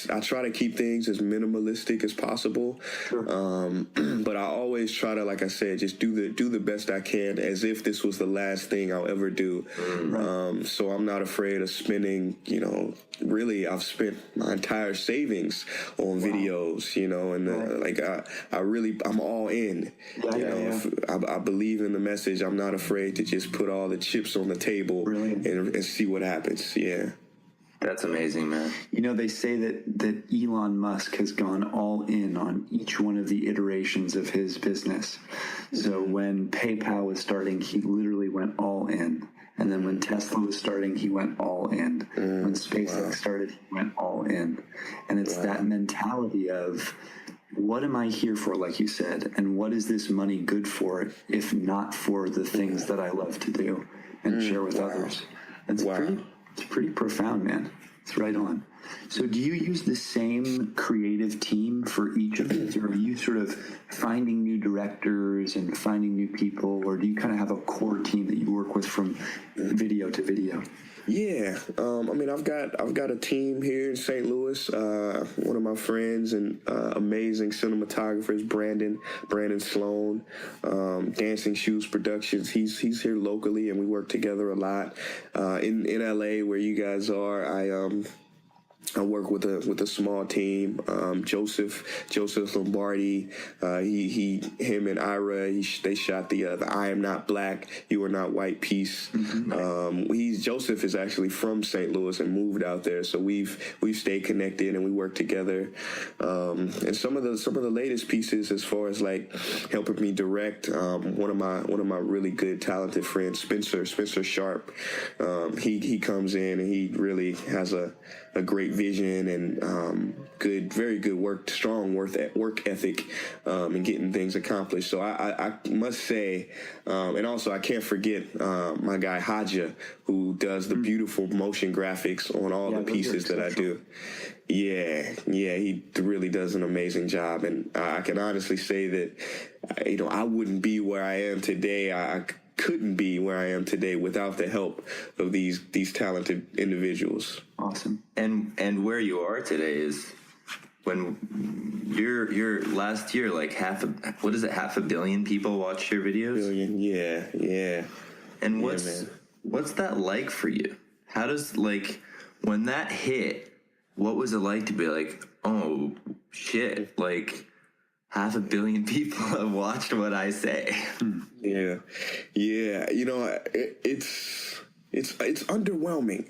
I try to keep things as minimalistic as possible. Sure. But I always try to, like I said, just do the best I can as if this was the last thing I'll ever do. So I'm not afraid of spending, you know, really I've spent my entire savings on videos, you know, and I'm all in. I believe in the message. I'm not afraid to just put all the chips on the table and see what happens. Yeah. That's amazing, man. You know, they say that Elon Musk has gone all in on each one of the iterations of his business. So when PayPal was starting, he literally went all in. And then when Tesla was starting, he went all in. When SpaceX started, he went all in. And it's that mentality of, what am I here for, like you said, and what is this money good for if not for the things that I love to do and share with others? It's pretty profound, man. It's right on. So do you use the same creative team for each of these, or are you sort of finding new directors and finding new people, or do you kind of have a core team that you work with from video to video? Yeah, I mean, I've got a team here in St. Louis. One of my friends and amazing cinematographers, Brandon Sloan, Dancing Shoes Productions. He's here locally, and we work together a lot. In LA, where you guys are, I work with a small team. Joseph Lombardi. Him and Ira. They shot the "I Am Not Black, You Are Not White" piece. Joseph is actually from St. Louis and moved out there, so we've stayed connected and we work together. And some of the latest pieces, as far as like helping me direct, one of my really good talented friends, Spencer Sharp. He comes in and he really has a great vision and very good strong work ethic in getting things accomplished. So I must say, and also I can't forget my guy Haja, who does the beautiful motion graphics on all the pieces that I do. Yeah, he really does an amazing job, and I can honestly say that I wouldn't be where I am today. I couldn't be where I am today without the help of these talented individuals. Awesome. And where you are today is when your last year, like half a billion people watched your videos? Billion, yeah. And what's that like for you? How does, like, when that hit, what was it like to be like, oh shit, like, 500 million people have watched what I say? Yeah. It's underwhelming.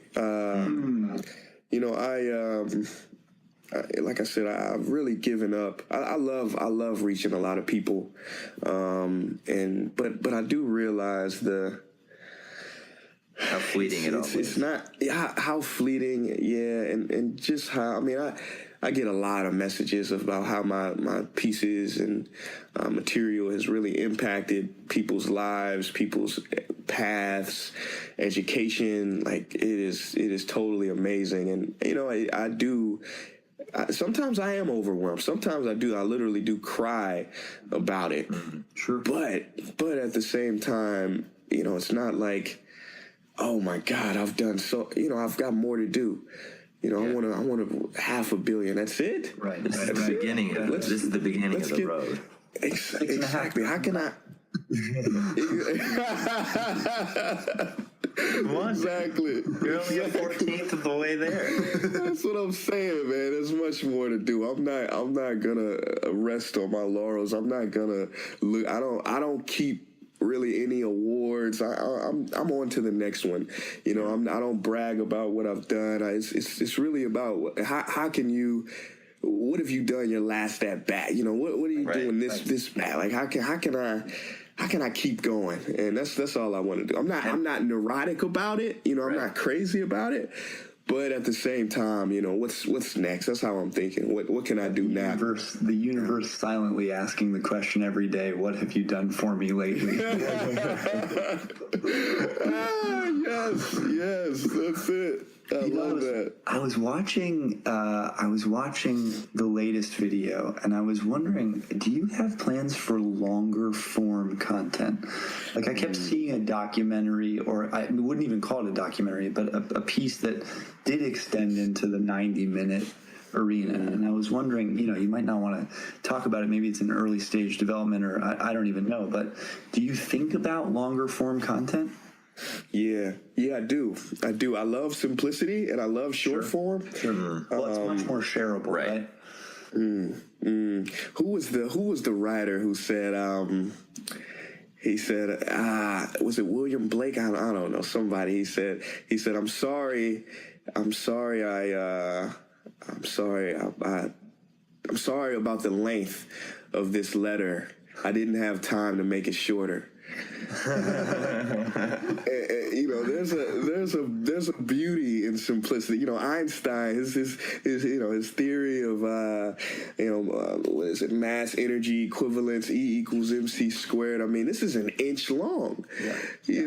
Like I said, I've really given up. I love reaching a lot of people, but I do realize how fleeting it all is. It's not how fleeting, and just how, I mean, I get a lot of messages about how my pieces and material has really impacted people's lives, people's paths, education. Like, it is totally amazing. And sometimes I am overwhelmed. Sometimes I literally do cry about it. Mm-hmm. Sure. But at the same time, it's not like, oh my God, I've done so, I've got more to do. I want 500 million. That's it. Right. This is the beginning of the road. Exactly. How can I? Exactly. You're only a 14th of the way there. That's what I'm saying, man. There's much more to do. I'm not gonna rest on my laurels. I'm not gonna look. I don't keep really any awards. I'm on to the next one. I don't brag about what I've done. It's really about how can you. What have you done your last at bat? What are you doing this bat? Like, how can I keep going? And that's all I want to do. I'm not neurotic about it. I'm not crazy about it. But at the same time, what's next? That's how I'm thinking. What can I do now? The universe silently asking the question every day, what have you done for me lately? Yes, that's it. I love that. I was watching the latest video, and I was wondering, do you have plans for longer form content? Like, I kept seeing a documentary, or I wouldn't even call it a documentary, but a piece that did extend into the 90-minute arena. And I was wondering, you might not want to talk about it. Maybe it's an early stage development, or I don't even know. But do you think about longer form content? Yeah, I do. I love simplicity and I love short form. Sure. Well, it's much more shareable, right? Who was the writer who said? He said, was it William Blake? I don't know. Somebody. He said, I'm sorry about the length of this letter. I didn't have time to make it shorter. There's a beauty in simplicity. Einstein, his theory of what is it, mass energy equivalence, E equals MC squared. I mean, this is an inch long. Yeah.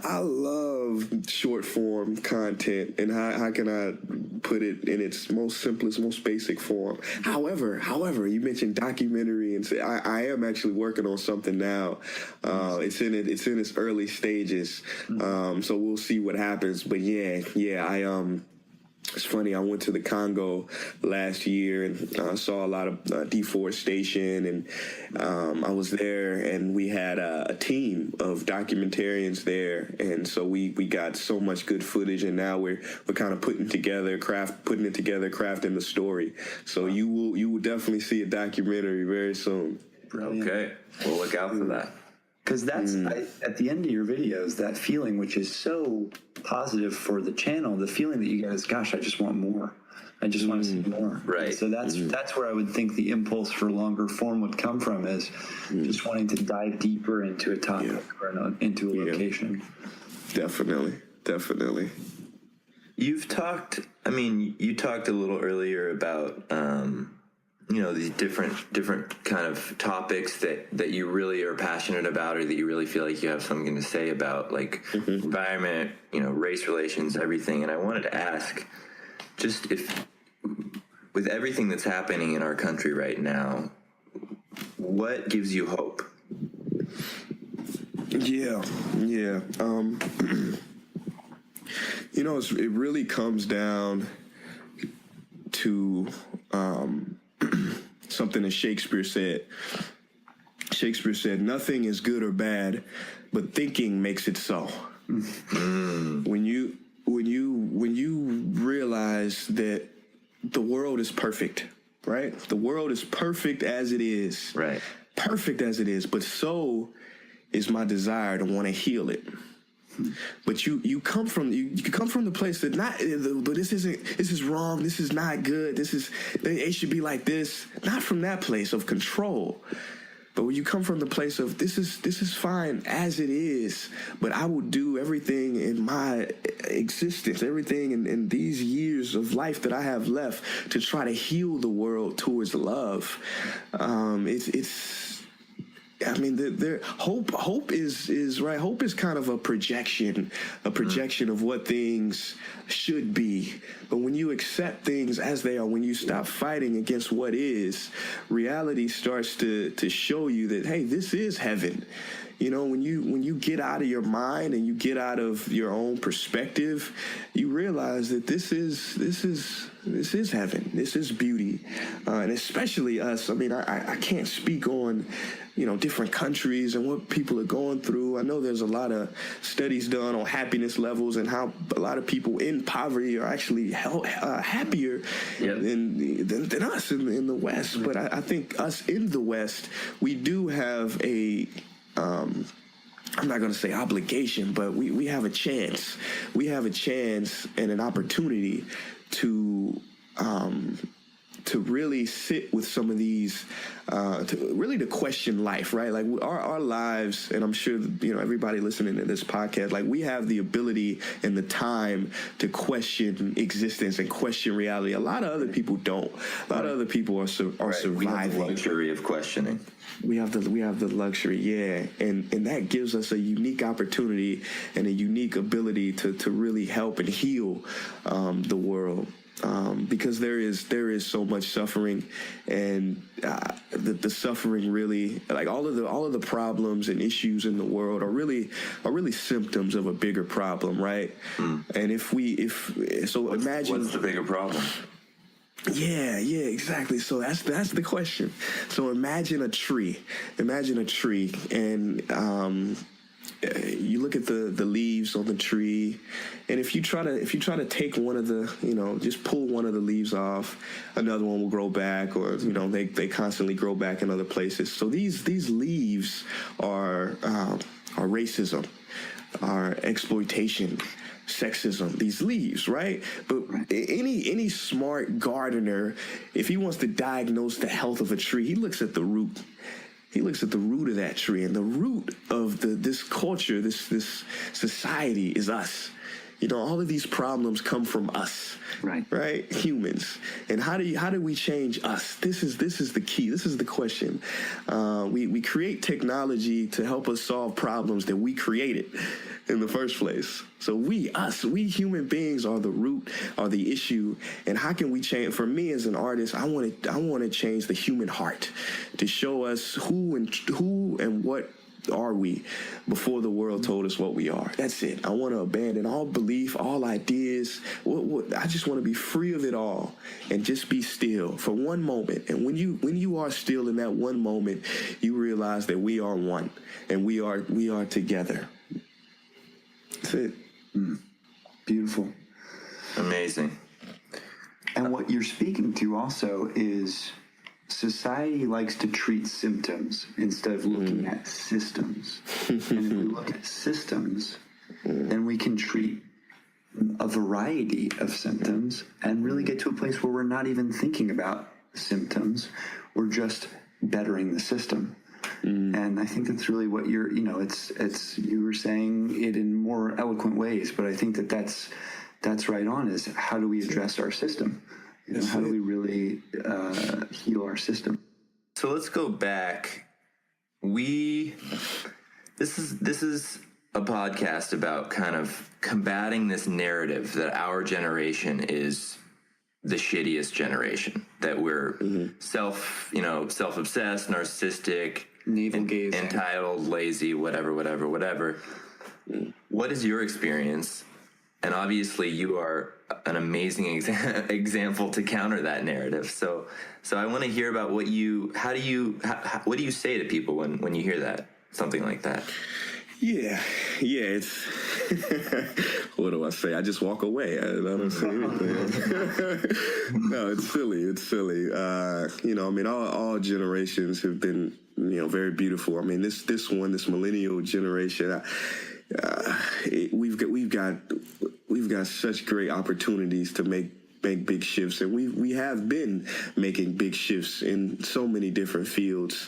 I love short form content, and how can I put it in its most simplest, most basic form? However, you mentioned documentary, and I am actually working on something now. It's in its early stages. So we'll see what happens. But it's funny. I went to the Congo last year and saw a lot of deforestation, and I was there, and we had a team of documentarians there, and so we got so much good footage, and now we're kind of putting it together, crafting the story. So you will definitely see a documentary very soon. Brilliant. Okay, we'll look out for that. Because that's at the end of your videos, that feeling, which is so positive for the channel, the feeling that you get is, gosh, I just want more. I just want to see more. Right. So that's where I would think the impulse for longer form would come from, is just wanting to dive deeper into a topic or into a location. Definitely. You talked a little earlier about, these different kind of topics that you really are passionate about, or that you really feel like you have something to say about, like environment, race relations, everything. And I wanted to ask, just if, with everything that's happening in our country right now, what gives you hope? Yeah. It really comes down to something that Shakespeare said. Shakespeare said, "Nothing is good or bad, but thinking makes it so." When you realize that the world is perfect, right? The world is perfect as it is. Right. Perfect as it is, but so is my desire to want to heal it. But you come from the place that but this is wrong, this is not good, it should be like this. Not from that place of control, but when you come from the place of this is fine as it is, but I will do everything in my existence, everything in these years of life that I have left to try to heal the world towards love. Hope is right. Hope is kind of a projection of what things should be. But when you accept things as they are, when you stop fighting against what is, reality starts to show you that, hey, this is heaven. When you get out of your mind and you get out of your own perspective, you realize that this is heaven. This is beauty, and especially us. I can't speak on different countries and what people are going through. I know there's a lot of studies done on happiness levels and how a lot of people in poverty are actually happier than us in the West. But I think us in the West, we do have a I'm not going to say obligation, but we have a chance. We have a chance and an opportunity to really sit with some of these, to question life, right? Like our lives, and I'm sure everybody listening to this podcast, like we have the ability and the time to question existence and question reality. A lot of other people don't. A lot of other people are surviving. We have the luxury of questioning. We have the luxury, yeah, and that gives us a unique opportunity and a unique ability to really help and heal the world. Because there is so much suffering, and the suffering really, like all of the problems and issues in the world are really symptoms of a bigger problem, right? And imagine, what's the bigger problem? Yeah, exactly. So that's the question. So imagine a tree, and you look at the leaves on the tree, and if you try to take one of the, just pull one of the leaves off, another one will grow back, or they constantly grow back in other places. So these leaves are racism, are exploitation, sexism, these leaves, right? But any smart gardener, if he wants to diagnose the health of a tree, he looks at the root. He looks at the root of that tree, and the root of this culture, this society is us. All of these problems come from us, right? Humans. And how do we change us? This is the key. This is the question. We create technology to help us solve problems that we created in the first place. So we human beings are the root, are the issue. And how can we change? For me as an artist, I want to change the human heart, to show us who and what are we before the world told us what we are? That's it. I want to abandon all belief, all ideas. I just want to be free of it all and just be still for one moment. And when you are still in that one moment, you realize that we are one and we are together. That's it. Beautiful. Amazing. And what you're speaking to also is society likes to treat symptoms instead of looking at systems. And if we look at systems, then we can treat a variety of symptoms and really get to a place where we're not even thinking about symptoms. We're just bettering the system. And I think that's really what you're, it's you were saying it in more eloquent ways, but I think that's right on, is how do we address our system? How do we really heal our system? So let's go back. This is a podcast about kind of combating this narrative that our generation is the shittiest generation, that we're self-obsessed, narcissistic, navel-gazing, entitled, lazy, whatever. What is your experience? And obviously you are an amazing example to counter that narrative. So I want to hear about what do you say to people when you hear that, something like that? Yeah, it's, what do I say? I just walk away. I don't say anything. No, it's silly. All generations have been, very beautiful. I mean, this millennial generation, we've got such great opportunities to make big shifts, and we have been making big shifts in so many different fields.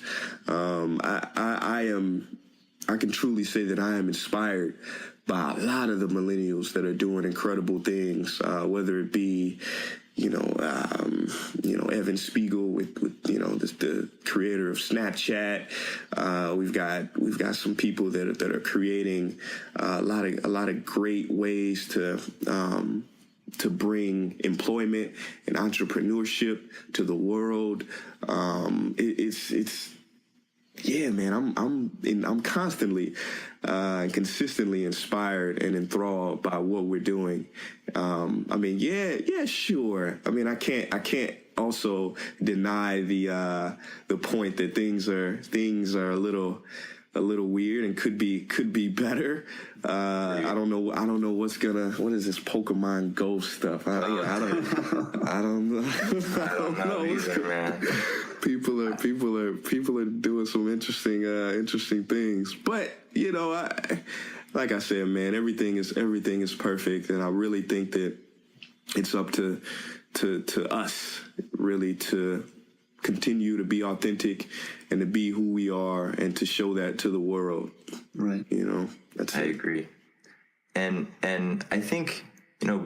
I can truly say that I am inspired by a lot of the millennials that are doing incredible things, whether it be, Evan Spiegel with the creator of Snapchat. We've got some people that are creating a lot of great ways to bring employment and entrepreneurship to the world. Yeah, man, I'm constantly, consistently inspired and enthralled by what we're doing. Sure. I mean, I can't also deny the point that things are a little weird and could be better. I don't know what is this Pokemon Go stuff? I don't know either, man. People are doing some interesting things, but like I said, man, everything is perfect, and I really think that it's up to us really to continue to be authentic and to be who we are and to show that to the world. Right. I agree. And I think,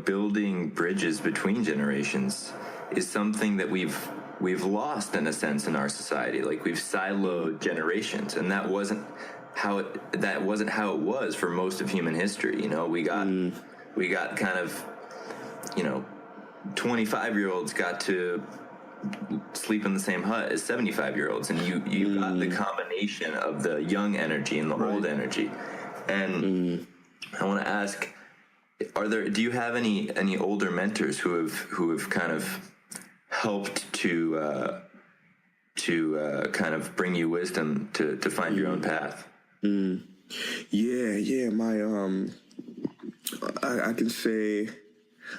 building bridges between generations is something that we've lost in a sense in our society. Like, we've siloed generations, and that wasn't how it was for most of human history. We got kind of, 25-year-olds got to sleep in the same hut as 75-year-olds, and you got the combination of the young energy and the old energy. And I want to ask, do you have any older mentors who have kind of helped to kind of bring you wisdom to find your own path? Yeah. My I can say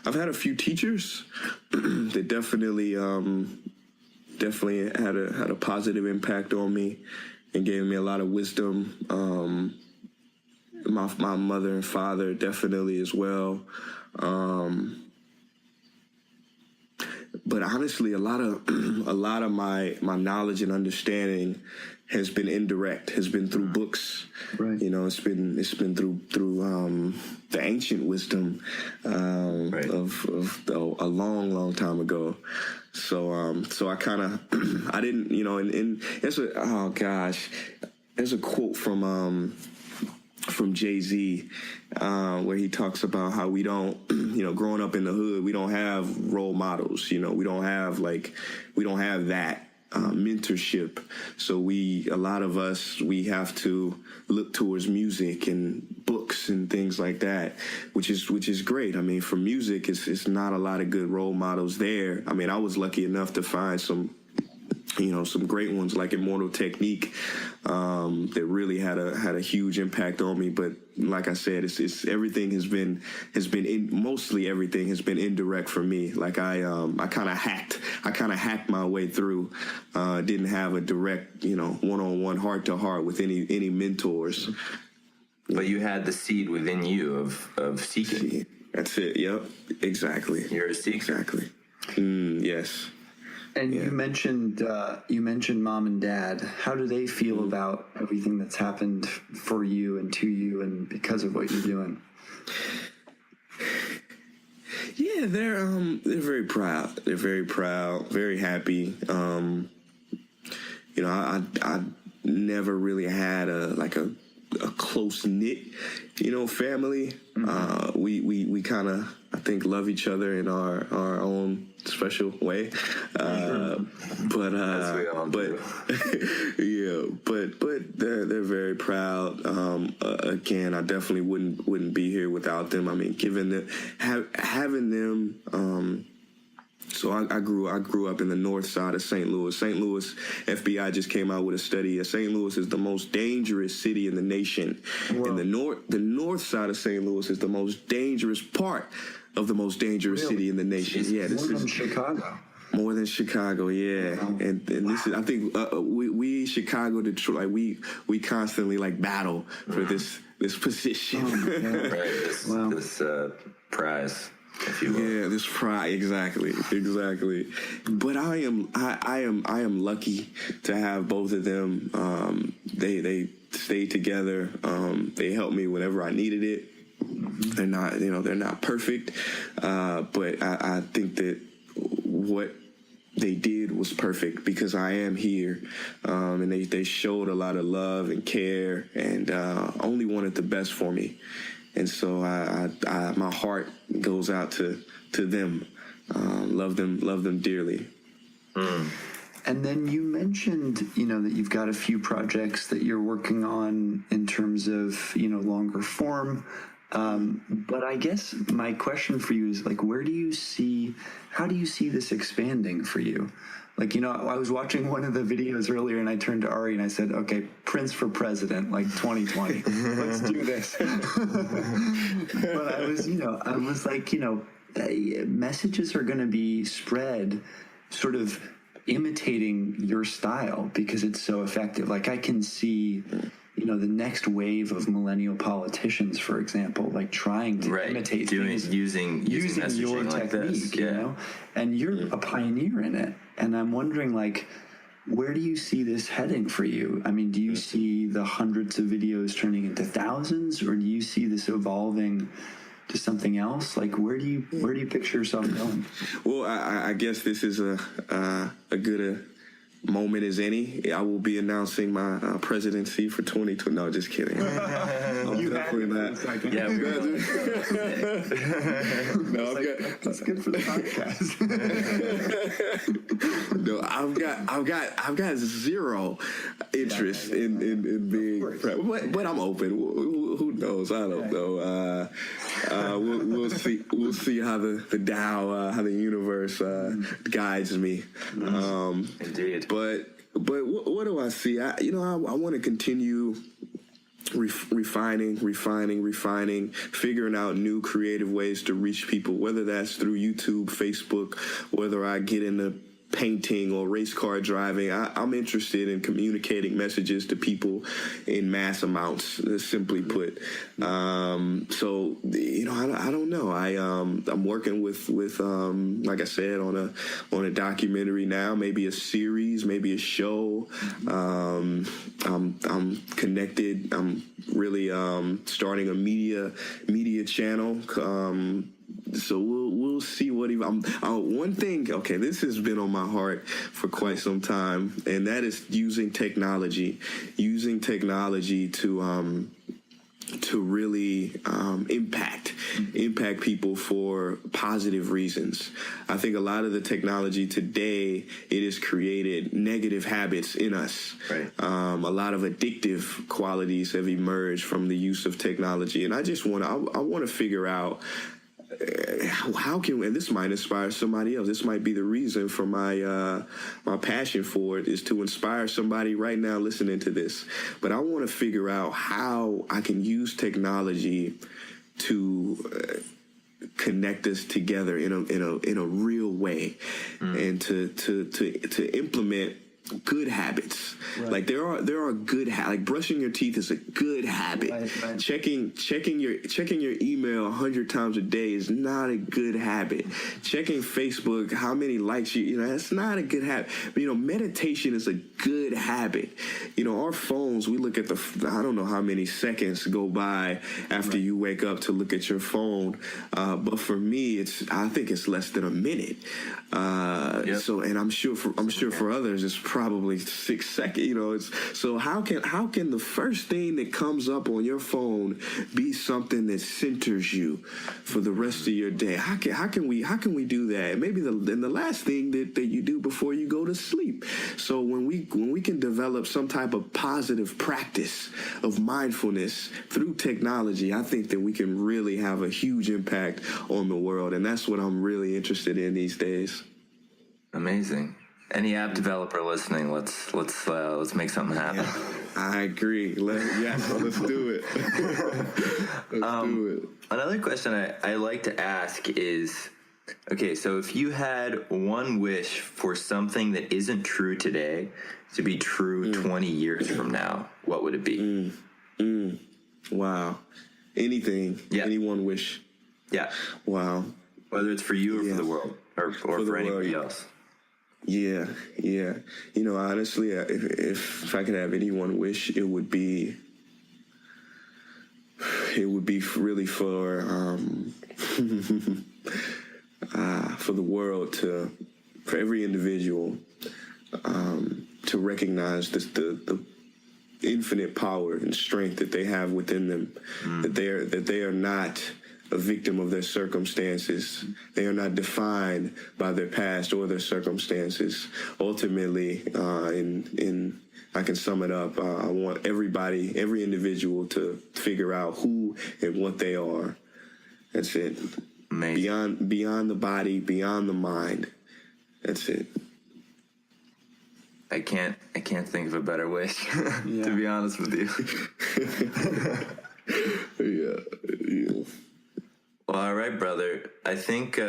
I've had a few teachers that definitely had a positive impact on me and gave me a lot of wisdom. My mother and father definitely as well. But honestly, a lot of my knowledge and understanding has been indirect, has been through books. Right. It's been through the ancient wisdom of a long time ago. So I kind of I didn't, and there's a quote from Jay-Z, where he talks about how we don't, growing up in the hood, we don't have role models. We don't have that mentorship. So a lot of us, we have to look towards music and books and things like that, which is great. I mean, for music, it's not a lot of good role models there. I mean, I was lucky enough to find some great ones like Immortal Technique that really had a huge impact on me. But like I said, it's everything has been mostly everything has been indirect for me. Like I kind of hacked my way through. Didn't have a direct, one-on-one, heart-to-heart with any mentors. But you had the seed within you of seeking. That's it. Yep. Exactly. You're a seeker. Exactly. Yes. And you mentioned mom and dad. How do they feel about everything that's happened for you and to you and because of what you're doing? Yeah, they're very proud. They're very proud, very happy. I never really had a close knit, family. Mm-hmm. We kind of, I think, love each other in our own special way. But they're very proud. Again, I definitely wouldn't be here without them. I mean, having them. So I grew up in the north side of St. Louis. St. Louis, FBI just came out with a study. St. Louis is the most dangerous city in the nation. Whoa. And the north side of St. Louis is the most dangerous part of the most dangerous city in the nation. Yeah, more than Chicago. More than Chicago, yeah. Wow. And this is, I think, we Chicago, Detroit, like we constantly battle for this position. Oh, right. This prize, if you will. Yeah, this pride, exactly. But I am lucky to have both of them. They stayed together. They helped me whenever I needed it. They're not perfect, but I think that what they did was perfect because I am here, and they showed a lot of love and care and only wanted the best for me. And so I my heart goes out to them. Love them dearly. Mm. And then you mentioned, that you've got a few projects that you're working on in terms of, longer form. But I guess my question for you is how do you see this expanding for you? I was watching one of the videos earlier and I turned to Ari and I said, okay, Prince for president, 2020, let's do this. But I was messages are going to be spread sort of imitating your style because it's so effective. I can see, the next wave of millennial politicians, for example, trying to imitate things, using your technique, and you're a pioneer in it. And I'm wondering, where do you see this heading for you? I mean, do you see the hundreds of videos turning into thousands, or do you see this evolving to something else? Where do you picture yourself going? Well, I guess this is a good moment as any. I will be announcing my presidency for 2020. No, just kidding. I'm definitely not. Yeah, no, that's good for the podcast. No, I've got zero interest in being president, but I'm open. Who knows? I don't know. We'll see how the Tao, how the universe guides me. Indeed. But what do I see? I want to continue refining, figuring out new creative ways to reach people, whether that's through YouTube, Facebook, whether I get into painting or race car driving. I'm interested in communicating messages to people in mass amounts, simply put. So, I don't know. I'm working with like I said, on a documentary now, maybe a series, maybe a show. I'm connected. I'm really starting a media channel. So we'll see what one thing. Okay, this has been on my heart for quite some time, and that is using technology to to really impact people for positive reasons. I think a lot of the technology today, it has created negative habits in us. Right. A lot of addictive qualities have emerged from the use of technology, and I want to figure out how can, and this might inspire somebody else. This might be the reason for my passion for it, is to inspire somebody right now listening to this. But I want to figure out how I can use technology to connect us together in a real way, and to implement good habits. Right. Like there are good like brushing your teeth is a good habit. Right. Checking your email 100 times a day is not a good habit. Checking Facebook, how many likes that's not a good habit. But, meditation is a good habit. Our phones, we look at I don't know how many seconds go by after you wake up to look at your phone. But for me, I think it's less than a minute. So, and I'm sure for others, it's probably 6 seconds. So how can the first thing that comes up on your phone be something that centers you for the rest of your day? How can we do that? Maybe the last thing that you do before you go to sleep. So when we can develop some type of positive practice of mindfulness through technology, I think that we can really have a huge impact on the world, and that's what I'm really interested in these days. Amazing. Any app developer listening, let's make something happen. Yeah, I agree. Let's do it. Let's do it. Another question I like to ask is, okay, so if you had one wish for something that isn't true today to be true 20 years from now, what would it be? Wow. Anything. Yeah. Any one wish. Yeah. Wow. Whether it's for you or for the world, or for anybody else. Yeah. Honestly, if I could have any one wish, it would be really for the world for every individual to recognize the infinite power and strength that they have within them, that they are not a victim of their circumstances. They are not defined by their past or their circumstances. Ultimately, I can sum it up. I want every individual to figure out who and what they are. That's it. Amazing. Beyond the body, beyond the mind. That's it. I can't think of a better wish, to be honest with you. Yeah. Well, all right, brother. I think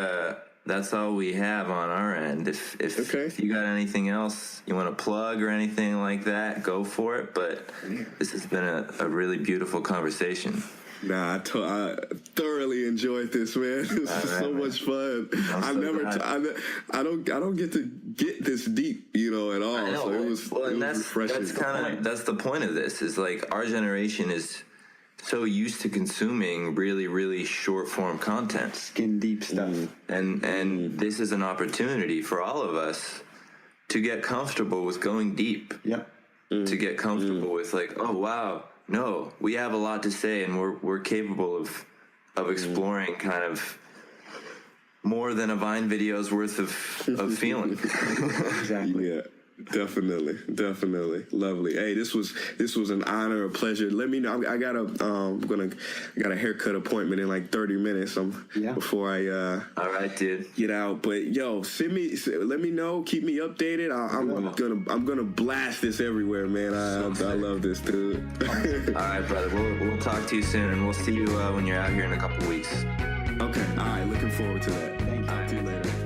that's all we have on our end. If you got anything else you want to plug or anything like that, go for it. But this has been a really beautiful conversation. Nah, I thoroughly enjoyed this, man. This is so much fun. I don't get to get this deep, at all. I know. So it was refreshing. That's the point of this. Is like our generation is so used to consuming really, really short form content, skin deep stuff, and this is an opportunity for all of us to get comfortable with going deep. Yep. To get comfortable with like, oh wow. No, we have a lot to say, and we're capable of exploring kind of more than a Vine video's worth of feeling. Exactly. Yeah, definitely, lovely. Hey, this was an honor, a pleasure. Let me know. I got a haircut appointment in like 30 minutes. Before I all right, dude, get out. But let me know. Keep me updated. I'm gonna blast this everywhere, man. I love this, dude. All right, brother. We'll talk to you soon, and we'll see you when you're out here in a couple weeks. Okay. All right. Looking forward to that. Thank you. Talk to you later.